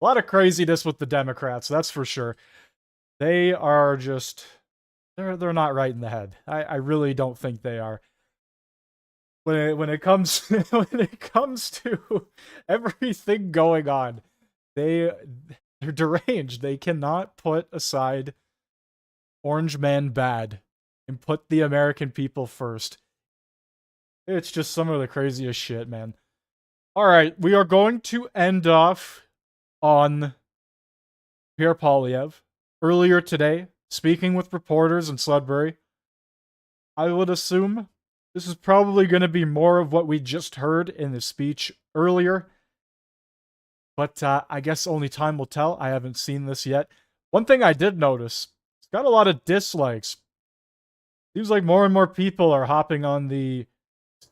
A lot of craziness with the Democrats, that's for sure. They are just... They're not right in the head. I really don't think they are. When it comes to everything going on, they're deranged. They cannot put aside Orange Man bad and put the American people first. It's just some of the craziest shit, man. All right, we are going to end off on Pierre Poilievre. Earlier today, speaking with reporters in Sudbury, I would assume this is probably going to be more of what we just heard in the speech earlier. But I guess only time will tell. I haven't seen this yet. One thing I did notice, it's got a lot of dislikes. Seems like more and more people are hopping on the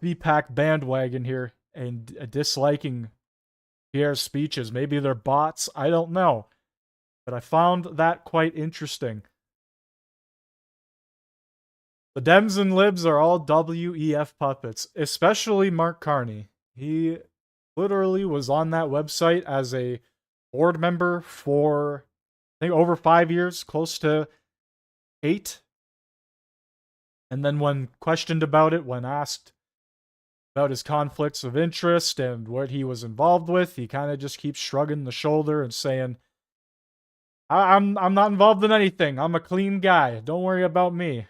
CPAC bandwagon here and disliking Pierre's speeches. Maybe they're bots, I don't know. But I found that quite interesting. The Dems and Libs are all WEF puppets, especially Mark Carney. He literally was on that website as a board member for, I think, over 5 years, close to 8. And then when questioned about it, when asked about his conflicts of interest and what he was involved with, he kind of just keeps shrugging the shoulder and saying, I'm not involved in anything. I'm a clean guy. Don't worry about me.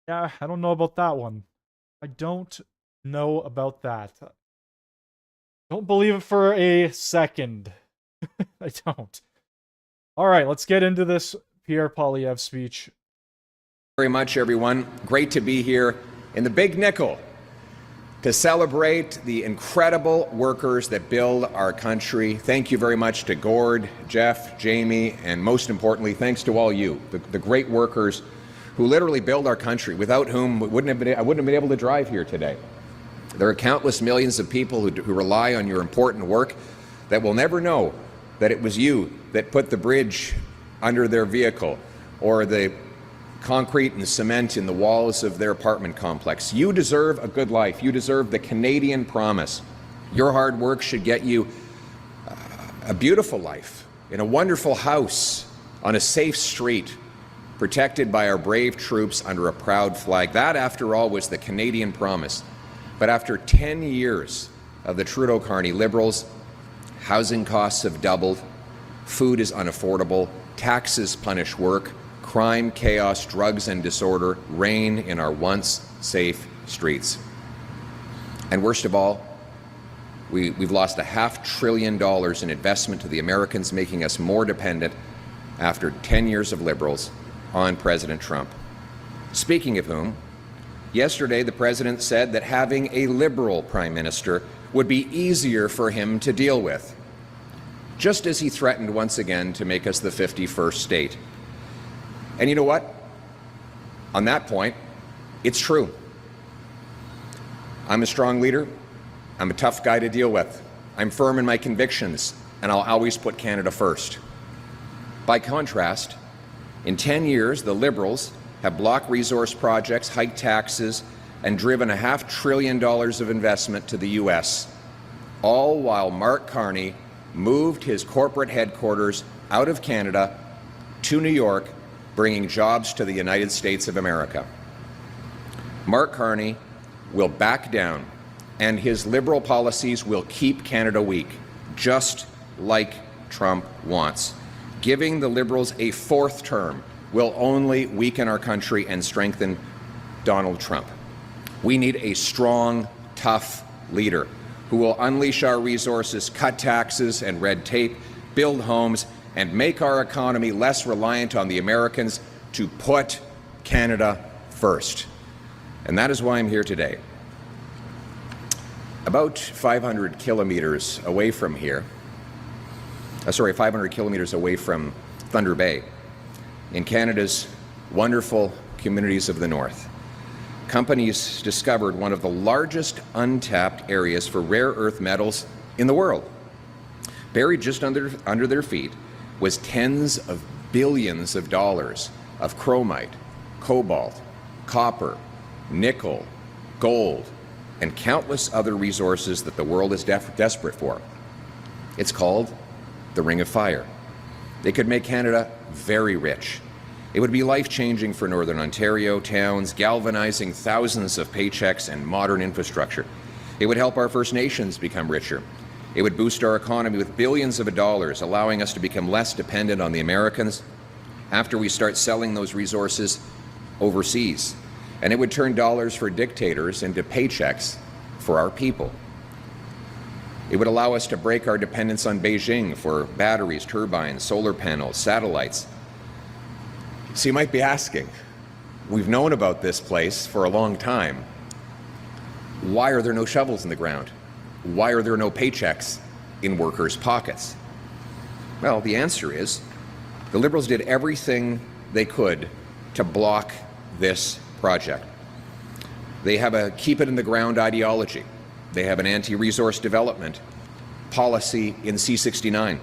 Yeah, I don't know about that one. I don't know about that. Don't believe it for a second. I don't. All right, let's get into this Pierre Poilievre speech. Very much, everyone. Great to be here in the Big Nickel to celebrate the incredible workers that build our country. Thank you very much to Gord, Jeff, Jamie, and most importantly, thanks to all you, the great workers who literally build our country, without whom I wouldn't have been able to drive here today. There are countless millions of people who rely on your important work that will never know that it was you that put the bridge under their vehicle or the concrete and cement in the walls of their apartment complex. You deserve a good life. You deserve the Canadian promise. Your hard work should get you a beautiful life in a wonderful house on a safe street, protected by our brave troops under a proud flag. That, after all, was the Canadian promise. But after 10 years of the Trudeau-Carney Liberals, housing costs have doubled, food is unaffordable, taxes punish work, crime, chaos, drugs, and disorder reign in our once safe streets. And worst of all, we've lost $500 billion in investment to the Americans, making us more dependent after 10 years of Liberals on President Trump. Speaking of whom, yesterday the President said that having a Liberal Prime Minister would be easier for him to deal with, just as he threatened once again to make us the 51st state. And you know what? On that point, it's true. I'm a strong leader. I'm a tough guy to deal with. I'm firm in my convictions, and I'll always put Canada first. By contrast, in 10 years, the Liberals have blocked resource projects, hiked taxes, and driven $500 billion of investment to the U.S., all while Mark Carney moved his corporate headquarters out of Canada to New York, bringing jobs to the United States of America. Mark Carney will back down, and his Liberal policies will keep Canada weak, just like Trump wants, giving the Liberals a 4th term will only weaken our country and strengthen Donald Trump. We need a strong, tough leader who will unleash our resources, cut taxes and red tape, build homes, and make our economy less reliant on the Americans to put Canada first. And that is why I'm here today. About 500 kilometers away from here, 500 kilometers away from Thunder Bay, in Canada's wonderful communities of the North, companies discovered one of the largest untapped areas for rare earth metals in the world. Buried just under their feet was tens of billions of dollars of chromite, cobalt, copper, nickel, gold, and countless other resources that the world is desperate for. It's called the Ring of Fire. They could make Canada very rich. It would be life-changing for Northern Ontario towns, galvanizing thousands of paychecks and modern infrastructure. It would help our First Nations become richer. It would boost our economy with billions of dollars, allowing us to become less dependent on the Americans after we start selling those resources overseas. And it would turn dollars for dictators into paychecks for our people. It would allow us to break our dependence on Beijing for batteries, turbines, solar panels, satellites. So you might be asking, we've known about this place for a long time. Why are there no shovels in the ground? Why are there no paychecks in workers' pockets? Well, the answer is the Liberals did everything they could to block this project. They have a keep it in the ground ideology. They have an anti-resource development policy in C-69.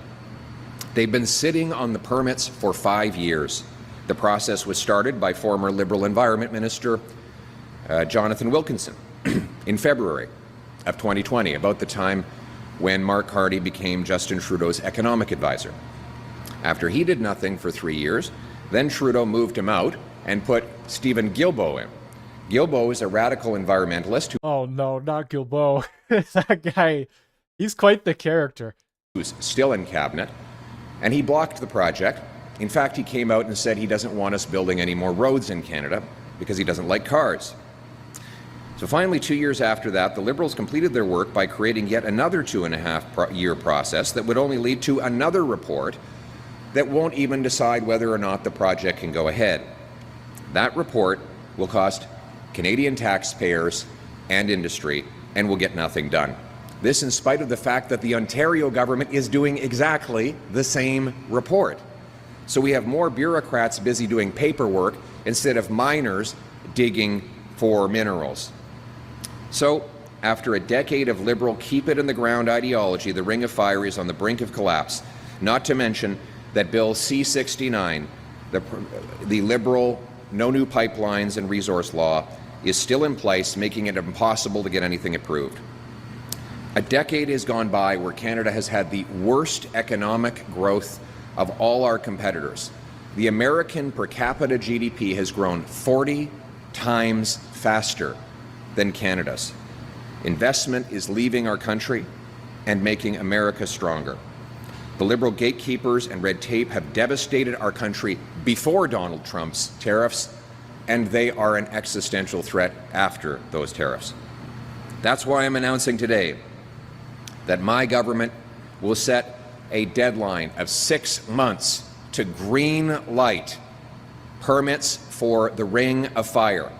They've been sitting on the permits for 5 years. The process was started by former Liberal Environment Minister Jonathan Wilkinson in February of 2020, about the time when Mark Carney became Justin Trudeau's economic advisor. After he did nothing for 3 years, then Trudeau moved him out and put Stephen Guilbeault in. Guilbeault is a radical environmentalist Oh no, not Guilbeault. That guy, he's quite the character. Who's still in cabinet, and he blocked the project. In fact, he came out and said he doesn't want us building any more roads in Canada because he doesn't like cars. So finally, 2 years after that, the Liberals completed their work by creating yet another 2.5-year process that would only lead to another report that won't even decide whether or not the project can go ahead. That report will cost Canadian taxpayers and industry and will get nothing done. This in spite of the fact that the Ontario government is doing exactly the same report. So we have more bureaucrats busy doing paperwork instead of miners digging for minerals. So, after a decade of Liberal keep-it-in-the-ground ideology, the Ring of Fire is on the brink of collapse, not to mention that Bill C-69, the Liberal no new pipelines and resource law, is still in place, making it impossible to get anything approved. A decade has gone by where Canada has had the worst economic growth of all our competitors. The American per capita GDP has grown 40 times faster than Canada's. Investment is leaving our country and making America stronger. The Liberal gatekeepers and red tape have devastated our country before Donald Trump's tariffs, and they are an existential threat after those tariffs. That's why I'm announcing today that my government will set a deadline of 6 months to green light permits for the Ring of Fire.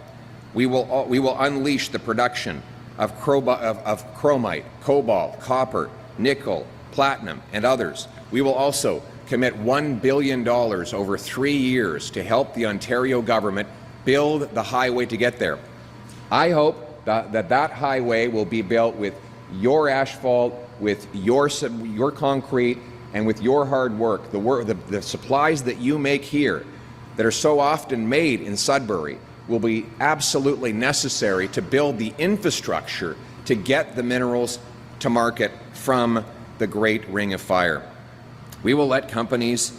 We will unleash the production of chromite, cobalt, copper, nickel, platinum, and others. We will also commit $1 billion over 3 years to help the Ontario government build the highway to get there. I hope that highway will be built with your asphalt, with your concrete, and with your hard work. The supplies that you make here that are so often made in Sudbury will be absolutely necessary to build the infrastructure to get the minerals to market from the Great Ring of Fire. We will let companies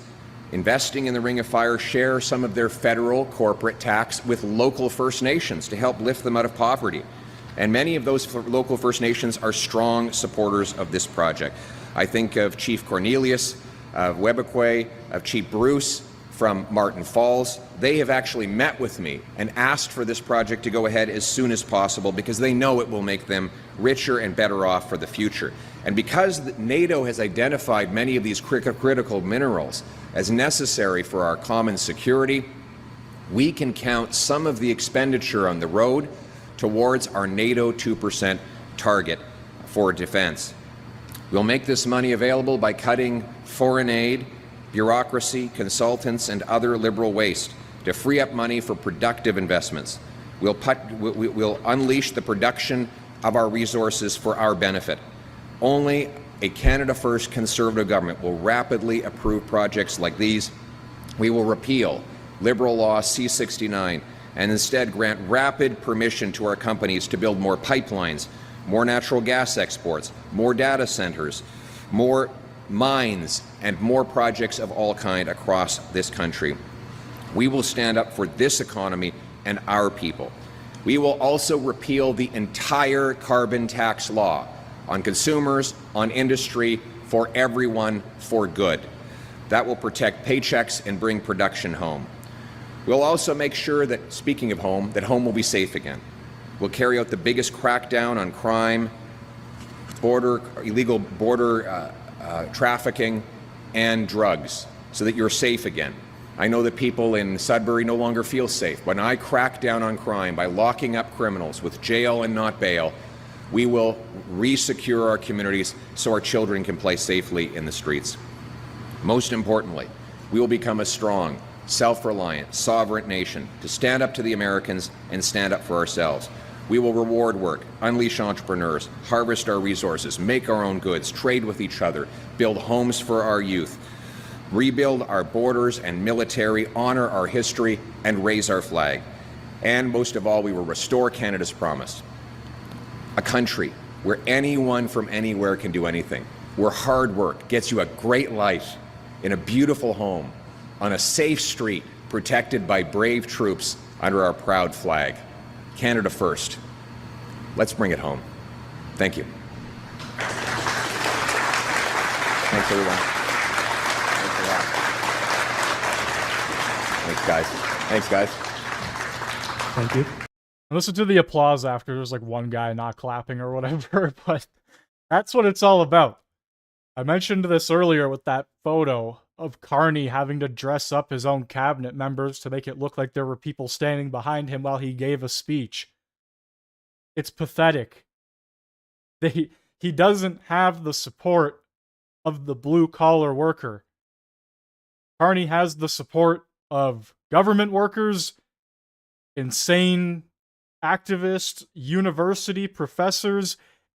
investing in the Ring of Fire share some of their federal corporate tax with local First Nations to help lift them out of poverty. And many of those local First Nations are strong supporters of this project. I think of Chief Cornelius, of Webequie, of Chief Bruce from Martin Falls. They have actually met with me and asked for this project to go ahead as soon as possible because they know it will make them richer and better off for the future. And because NATO has identified many of these critical minerals as necessary for our common security, we can count some of the expenditure on the road towards our NATO 2% target for defense. We'll make this money available by cutting foreign aid, bureaucracy, consultants, and other liberal waste to free up money for productive investments. We'll unleash the production of our resources for our benefit. Only a Canada First Conservative government will rapidly approve projects like these. We will repeal Liberal Law C-69 and instead grant rapid permission to our companies to build more pipelines, more natural gas exports, more data centers, more mines, and more projects of all kind across this country. We will stand up for this economy and our people. We will also repeal the entire carbon tax law on consumers, on industry, for everyone, for good. That will protect paychecks and bring production home. We'll also make sure that, speaking of home, that home will be safe again. We'll carry out the biggest crackdown on crime, illegal border trafficking, and drugs, so that you're safe again. I know that people in Sudbury no longer feel safe. When I crack down on crime by locking up criminals with jail and not bail, we will re-secure our communities so our children can play safely in the streets. Most importantly, we will become a strong, self-reliant, sovereign nation to stand up to the Americans and stand up for ourselves. We will reward work, unleash entrepreneurs, harvest our resources, make our own goods, trade with each other, build homes for our youth, rebuild our borders and military, honor our history, and raise our flag. And most of all, we will restore Canada's promise. A country where anyone from anywhere can do anything, where hard work gets you a great life in a beautiful home, on a safe street, protected by brave troops under our proud flag. Canada first. Let's bring it home. Thank you. Thanks, everyone. Thanks a lot. Thanks, guys. Thanks, guys. Thank you. I listened to the applause after. There's like one guy not clapping or whatever, but that's what it's all about. I mentioned this earlier with that photo of Carney having to dress up his own cabinet members to make it look like there were people standing behind him while he gave a speech. It's pathetic. He doesn't have the support of the blue-collar worker. Carney has the support of government workers, insane activists, university professors,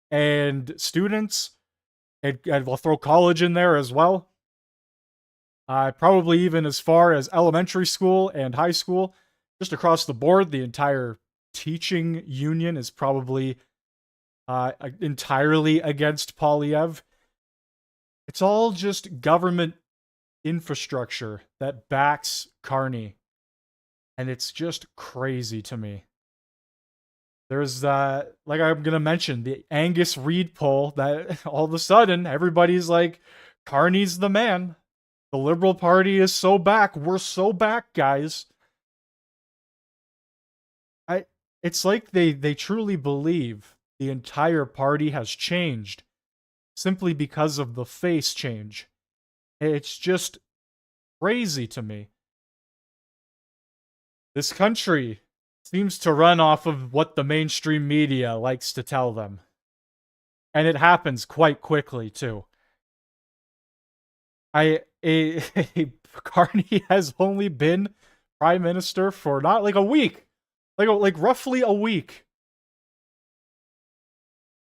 and students. And we'll throw college in there as well. Probably even as far as elementary school and high school. Just across the board, the entire teaching union is probably entirely against Poilievre. It's all just government infrastructure that backs Carney. And it's just crazy to me. There's, like I'm going to mention, the Angus Reid poll that all of a sudden everybody's like, Carney's the man. The Liberal Party is so back. We're so back, guys. It's like they truly believe the entire party has changed simply because of the face change. It's just crazy to me. This country seems to run off of what the mainstream media likes to tell them. And it happens quite quickly, too. Carney has only been prime minister for not like a week. Like roughly a week.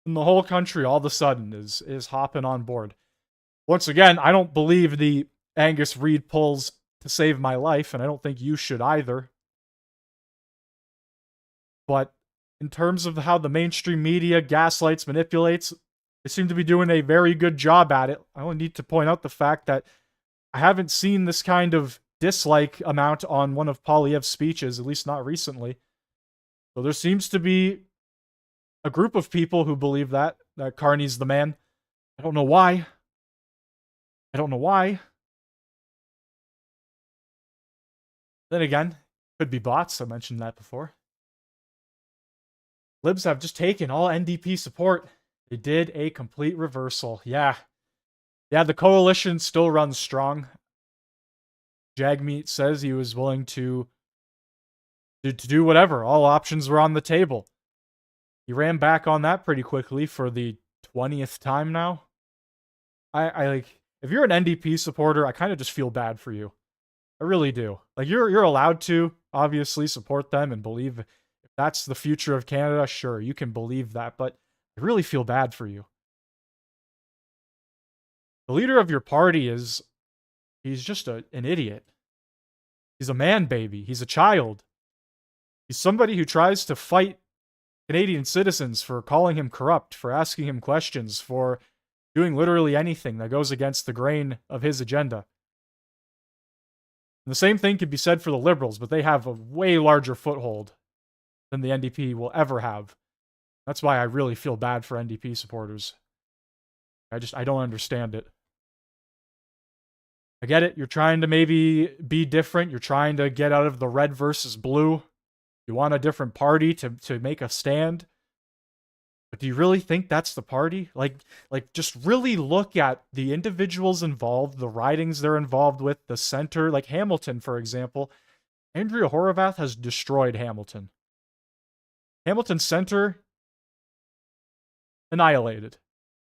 And the whole country all of a sudden is hopping on board. Once again, I don't believe the Angus Reid polls to save my life, and I don't think you should either. But in terms of how the mainstream media gaslights, manipulates, they seem to be doing a very good job at it. I only need to point out the fact that I haven't seen this kind of dislike amount on one of Poilievre's speeches, at least not recently. So there seems to be a group of people who believe that Carney's the man. I don't know why. Then again, could be bots. I mentioned that before. Libs have just taken all NDP support. They did a complete reversal. Yeah, the coalition still runs strong. Jagmeet says he was willing to do whatever. All options were on the table. He ran back on that pretty quickly for the 20th time now. I like, if you're an NDP supporter, I kind of just feel bad for you. I really do. Like, you're allowed to obviously support them and believe if that's the future of Canada, sure, you can believe that, but I really feel bad for you. The leader of your party he's just an idiot. He's a man baby. He's a child. He's somebody who tries to fight Canadian citizens for calling him corrupt, for asking him questions, for doing literally anything that goes against the grain of his agenda. And the same thing could be said for the Liberals, but they have a way larger foothold than the NDP will ever have. That's why I really feel bad for NDP supporters. I don't understand it. I get it. You're trying to maybe be different. You're trying to get out of the red versus blue. You want a different party to make a stand. But do you really think that's the party? Like just really look at the individuals involved, the ridings they're involved with, the center, like Hamilton, for example. Andrea Horwath has destroyed Hamilton. Hamilton Center, annihilated.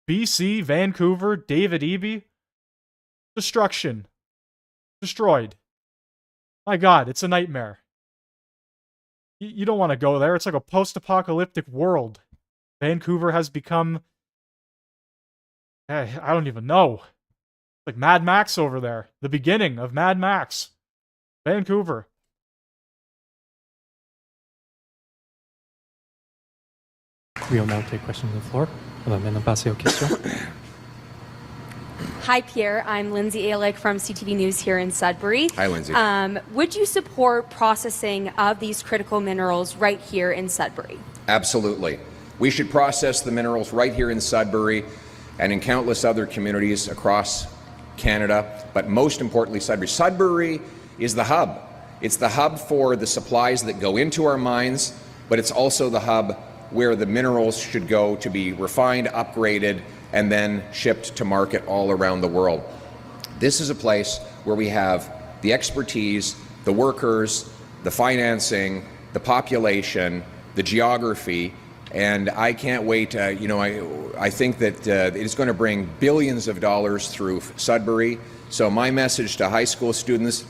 BC, Vancouver, David Eby, destruction. Destroyed. My God, it's a nightmare. You don't want to go there. It's like a post-apocalyptic world. Vancouver has become... I don't even know. Like Mad Max over there. The beginning of Mad Max. Vancouver. We will now take questions on the floor. On va maintenant passer aux questions. Hi, Pierre. I'm Lindsay Alick from CTV News here in Sudbury. Hi, Lindsay. Would you support processing of these critical minerals right here in Sudbury? Absolutely. We should process the minerals right here in Sudbury and in countless other communities across Canada, but most importantly, Sudbury. Sudbury is the hub. It's the hub for the supplies that go into our mines, but it's also the hub where the minerals should go to be refined, upgraded, and then shipped to market all around the world. This is a place where we have the expertise, the workers, the financing, the population, the geography, and I can't wait. I think that it is going to bring billions of dollars through Sudbury. So my message to high school students,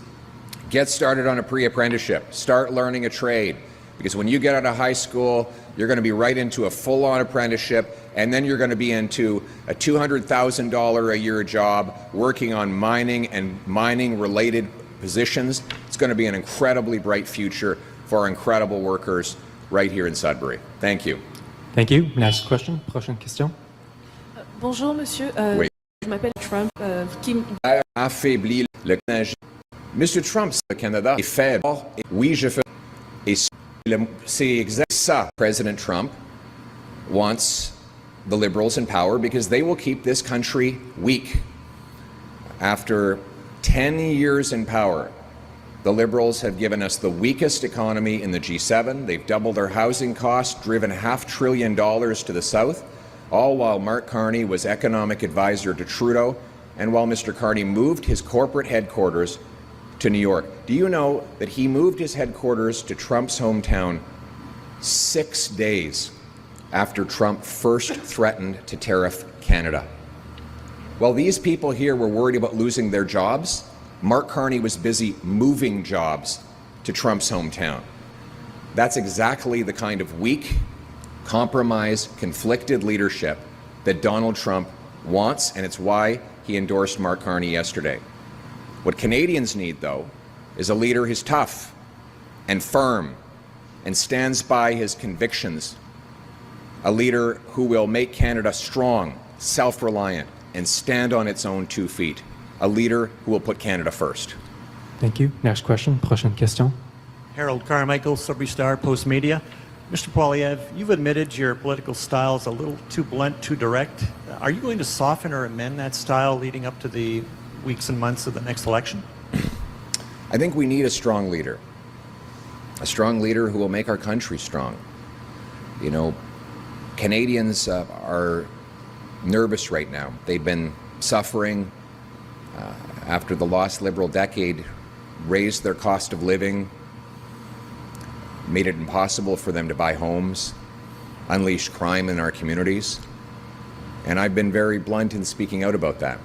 get started on a pre-apprenticeship. Start learning a trade. Because when you get out of high school, you're going to be right into a full-on apprenticeship, and then you're going to be into a $200,000 a year job working on mining and mining-related positions. It's going to be an incredibly bright future for our incredible workers right here in Sudbury. Thank you. Thank you. Next question. Prochaine question. Bonjour, monsieur. Oui. Je m'appelle Trump. Affaibli le Canada. Monsieur Trump, le Canada est faible. Oui, je fais. Et c'est exactly ça. President Trump wants the Liberals in power because they will keep this country weak. After 10 years in power, the Liberals have given us the weakest economy in the G7. They've doubled our housing costs, driven $500 billion to the south, all while Mark Carney was economic advisor to Trudeau, and while Mr. Carney moved his corporate headquarters to New York. Do you know that he moved his headquarters to Trump's hometown 6 days after Trump first threatened to tariff Canada? While these people here were worried about losing their jobs, Mark Carney was busy moving jobs to Trump's hometown. That's exactly the kind of weak, compromised, conflicted leadership that Donald Trump wants, and it's why he endorsed Mark Carney yesterday. What Canadians need, though, is a leader who's tough and firm and stands by his convictions. A leader who will make Canada strong, self-reliant, and stand on its own 2 feet. A leader who will put Canada first. Thank you. Next question. Prochaine question. Harold Carmichael, Sudbury Star, Post Media. Mr. Poilievre, you've admitted your political style is a little too blunt, too direct. Are you going to soften or amend that style leading up to the weeks and months of the next election? I think we need a strong leader who will make our country strong. You know, Canadians are nervous right now. They've been suffering after the lost Liberal decade raised their cost of living, made it impossible for them to buy homes, unleashed crime in our communities. And I've been very blunt in speaking out about that.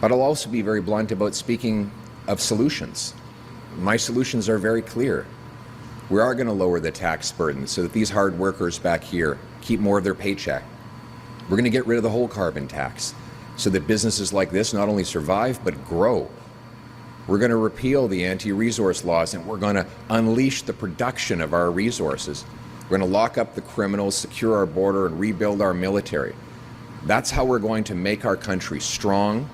But I'll also be very blunt about speaking of solutions. My solutions are very clear. We are going to lower the tax burden so that these hard workers back here keep more of their paycheck. We're going to get rid of the whole carbon tax so that businesses like this not only survive but grow. We're going to repeal the anti-resource laws, and we're going to unleash the production of our resources. We're going to lock up the criminals, secure our border, and rebuild our military. That's how we're going to make our country strong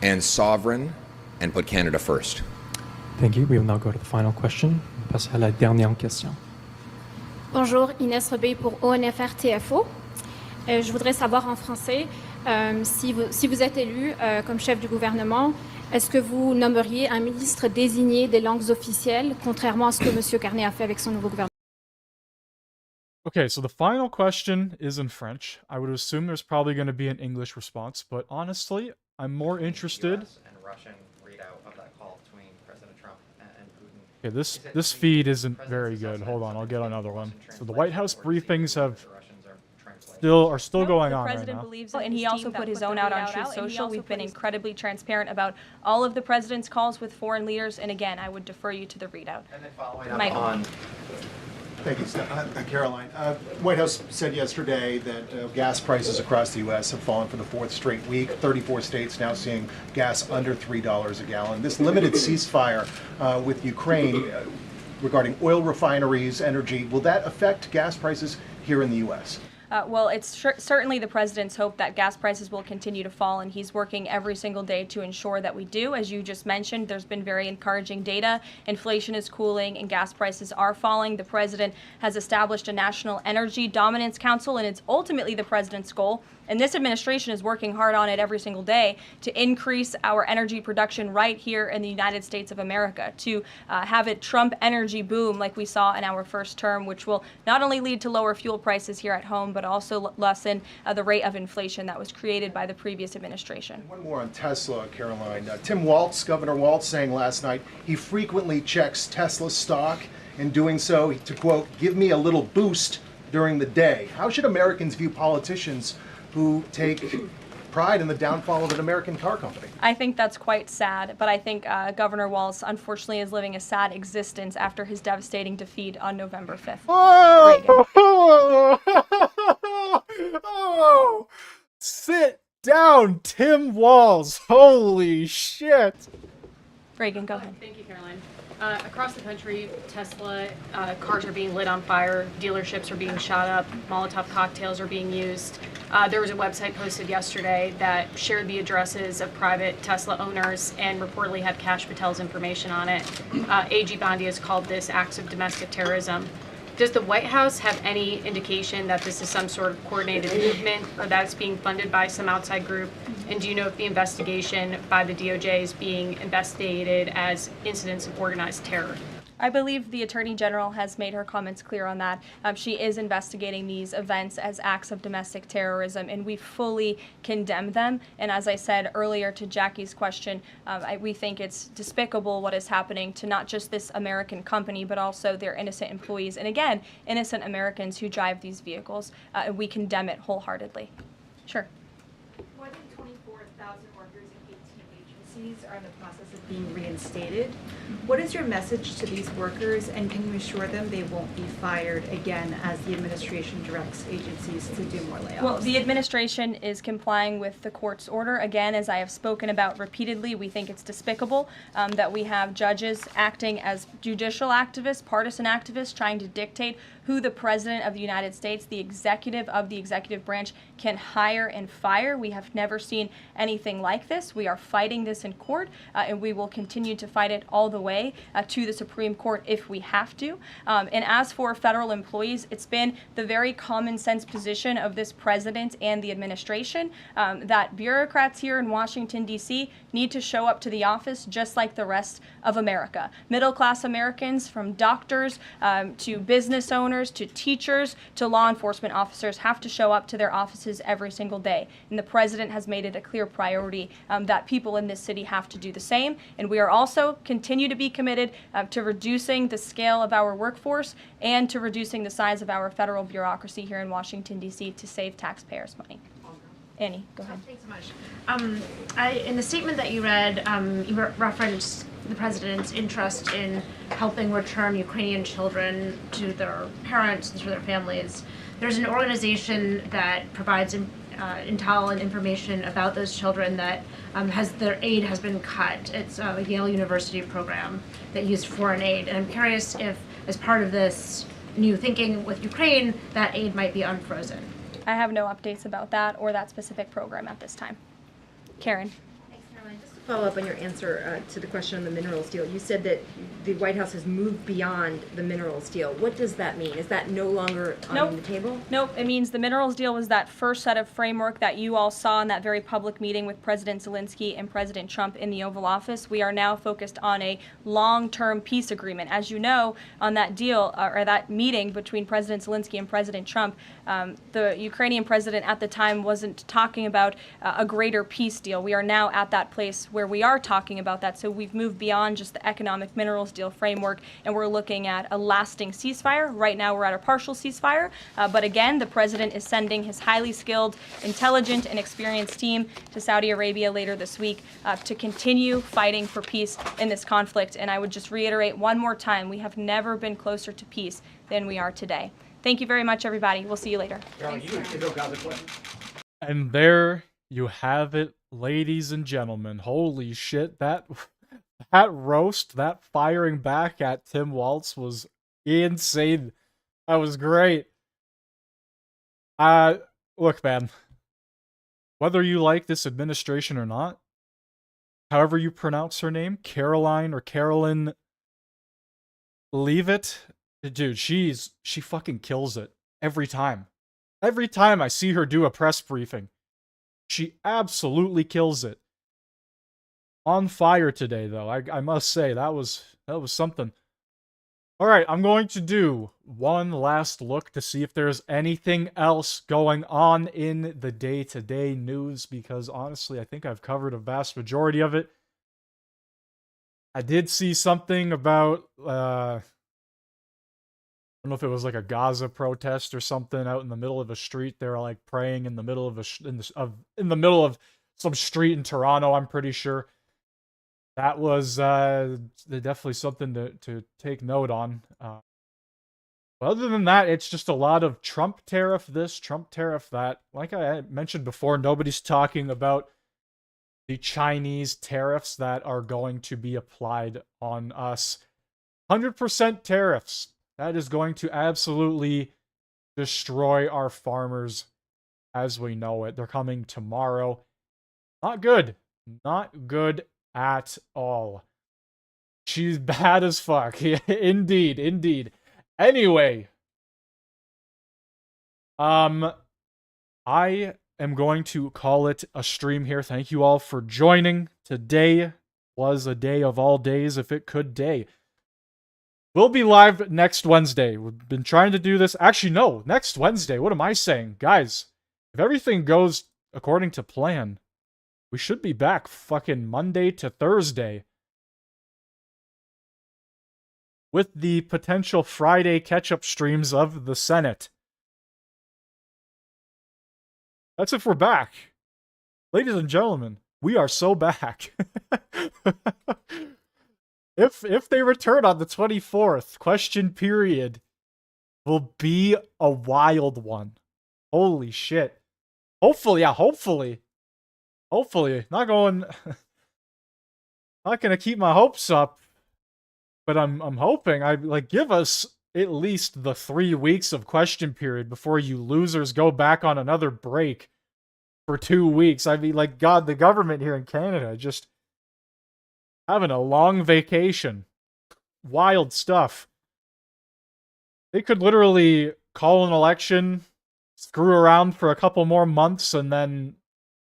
and sovereign and put Canada first. Thank you. We will now go to the final question. On passe à la dernière question. Bonjour, Inès Rebey pour ONFR TFO. Je voudrais savoir en français, si vous êtes élu comme chef du gouvernement, est-ce que vous nommeriez un ministre désigné des langues officielles, contrairement à ce que M. Carney a fait avec son nouveau gouvernement? Okay, so the final question is in French. I would assume there's probably going to be an English response, but honestly, I'm more interested. US and Russian readout of that call between President Trump and Putin. Okay, this feed isn't very good. Hold on, I'll get another one. So the White House briefings are still going on right now. Believes and he also put his own out on Truth Social. We've been incredibly transparent about all of the president's calls with foreign leaders, and again, I would defer you to the readout. And then following up Michael. on Thank you, Caroline. White House said yesterday that gas prices across the U.S. have fallen for the fourth straight week. 34 states now seeing gas under $3 a gallon. This limited ceasefire with Ukraine regarding oil refineries, energy, will that affect gas prices here in the U.S.? Well, it's certainly the president's hope that gas prices will continue to fall, and he's working every single day to ensure that we do. As you just mentioned, there's been very encouraging data. Inflation is cooling and gas prices are falling. The president has established a National Energy Dominance Council, and it's ultimately the president's goal. And this administration is working hard on it every single day to increase our energy production right here in the United States of America, to have it Trump energy boom like we saw in our first term, which will not only lead to lower fuel prices here at home, but also lessen the rate of inflation that was created by the previous administration. One more on Tesla, Caroline. Tim Walz, Governor Walz, saying last night he frequently checks Tesla stock. In doing so, to quote, give me a little boost during the day. How should Americans view politicians who take pride in the downfall of an American car company? I think that's quite sad, but I think Governor Walz unfortunately is living a sad existence after his devastating defeat on November 5th. Oh, sit down, Tim Walz. Holy shit. Reagan, go ahead. Thank you, Caroline. Across the country, Tesla cars are being lit on fire, dealerships are being shot up, Molotov cocktails are being used. There was a website posted yesterday that shared the addresses of private Tesla owners and reportedly had Kash Patel's information on it. AG Bondi has called this acts of domestic terrorism. Does the White House have any indication that this is some sort of coordinated movement or that it's being funded by some outside group? And do you know if the investigation by the DOJ is being investigated as incidents of organized terror? I believe the Attorney General has made her comments clear on that. She is investigating these events as acts of domestic terrorism, and we fully condemn them. And as I said earlier to Jackie's question, we think it's despicable what is happening to not just this American company, but also their innocent employees. And again, innocent Americans who drive these vehicles. We condemn it wholeheartedly. Sure. More than 24,000 workers in 18 agencies are in the process of being reinstated. What is your message to these workers, and can you assure them they won't be fired again as the administration directs agencies to do more layoffs? Well, the administration is complying with the court's order. Again, as I have spoken about repeatedly, we think it's despicable that we have judges acting as judicial activists, partisan activists, trying to dictate who the President of the United States, the executive of the executive branch, can hire and fire. We have never seen anything like this. We are fighting this case in court, and we will continue to fight it all the way to the Supreme Court if we have to. And as for federal employees, it's been the very common sense position of this president and the administration that bureaucrats here in Washington, D.C. need to show up to the office just like the rest of America. Middle-class Americans, from doctors to business owners to teachers to law enforcement officers, have to show up to their offices every single day. And the president has made it a clear priority that people in this city have to do the same. And we are also continue to be committed to reducing the scale of our workforce and to reducing the size of our federal bureaucracy here in Washington, D.C. to save taxpayers' money. Annie, go ahead. Thanks so much. In the statement that you read, you referenced the president's interest in helping return Ukrainian children to their parents and to their families. There's an organization that provides intel and information about those children that their aid has been cut. It's a Yale University program that used foreign aid. And I'm curious if, as part of this new thinking with Ukraine, that aid might be unfrozen. I have no updates about that or that specific program at this time. Karen. Just to follow up on your answer to the question on the minerals deal, you said that the White House has moved beyond the minerals deal. What does that mean? Is that no longer on the table? Nope. It means the minerals deal was that first set of framework that you all saw in that very public meeting with President Zelensky and President Trump in the Oval Office. We are now focused on a long-term peace agreement. As you know, on that deal or that meeting between President Zelensky and President Trump, the Ukrainian president at the time wasn't talking about a greater peace deal. We are now at that place where we are talking about that. So we've moved beyond just the economic minerals deal framework, and we're looking at a lasting ceasefire. Right now we're at a partial ceasefire, but again, the president is sending his highly skilled, intelligent, and experienced team to Saudi Arabia later this week to continue fighting for peace in this conflict. And I would just reiterate one more time, we have never been closer to peace than we are today. Thank you very much, everybody. We'll see you later. And there you have it, ladies and gentlemen. Holy shit, that roast, that firing back at Tim Walz was insane. That was great. Look, man, whether you like this administration or not, however you pronounce her name, Caroline or Carolyn, leave it. Dude, she fucking kills it every time. Every time I see her do a press briefing, she absolutely kills it. On fire today, though. I must say, that was something. All right, I'm going to do one last look to see if there's anything else going on in the day-to-day news, because honestly, I think I've covered a vast majority of it. I did see something about, I don't know if it was like a Gaza protest or something out in the middle of a street. They were like praying in the middle of in the middle of some street in Toronto, I'm pretty sure. That was definitely something to take note on. But other than that, it's just a lot of Trump tariff this, Trump tariff that. Like I mentioned before, nobody's talking about the Chinese tariffs that are going to be applied on us. 100% tariffs. That is going to absolutely destroy our farmers as we know it. They're coming tomorrow. Not good. Not good at all. She's bad as fuck. Indeed, indeed. Anyway, I am going to call it a stream here. Thank you all for joining. Today was a day of all days, if it could day. We'll be live next Wednesday. We've been trying to do this. Actually, no, next Wednesday. What am I saying? Guys, if everything goes according to plan, we should be back fucking Monday to Thursday. With the potential Friday catch-up streams of the Senate. That's if we're back. Ladies and gentlemen, we are so back. If they return on the 24th, question period will be a wild one. Holy shit. Hopefully, yeah, hopefully. Hopefully. Not gonna keep my hopes up. But I'm hoping. Give us at least the 3 weeks of question period before you losers go back on another break for 2 weeks. I mean, God, the government here in Canada just Having a long vacation. Wild stuff. They could literally call an election, screw around for a couple more months, and then,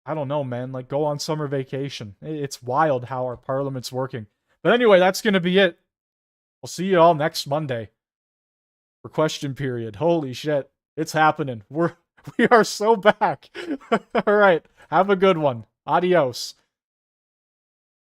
I don't know, man, like go on summer vacation. It's wild how our parliament's working. But anyway, that's going to be it. I'll see you all next Monday for question period. Holy shit. It's happening. We are so back. All right. Have a good one. Adios.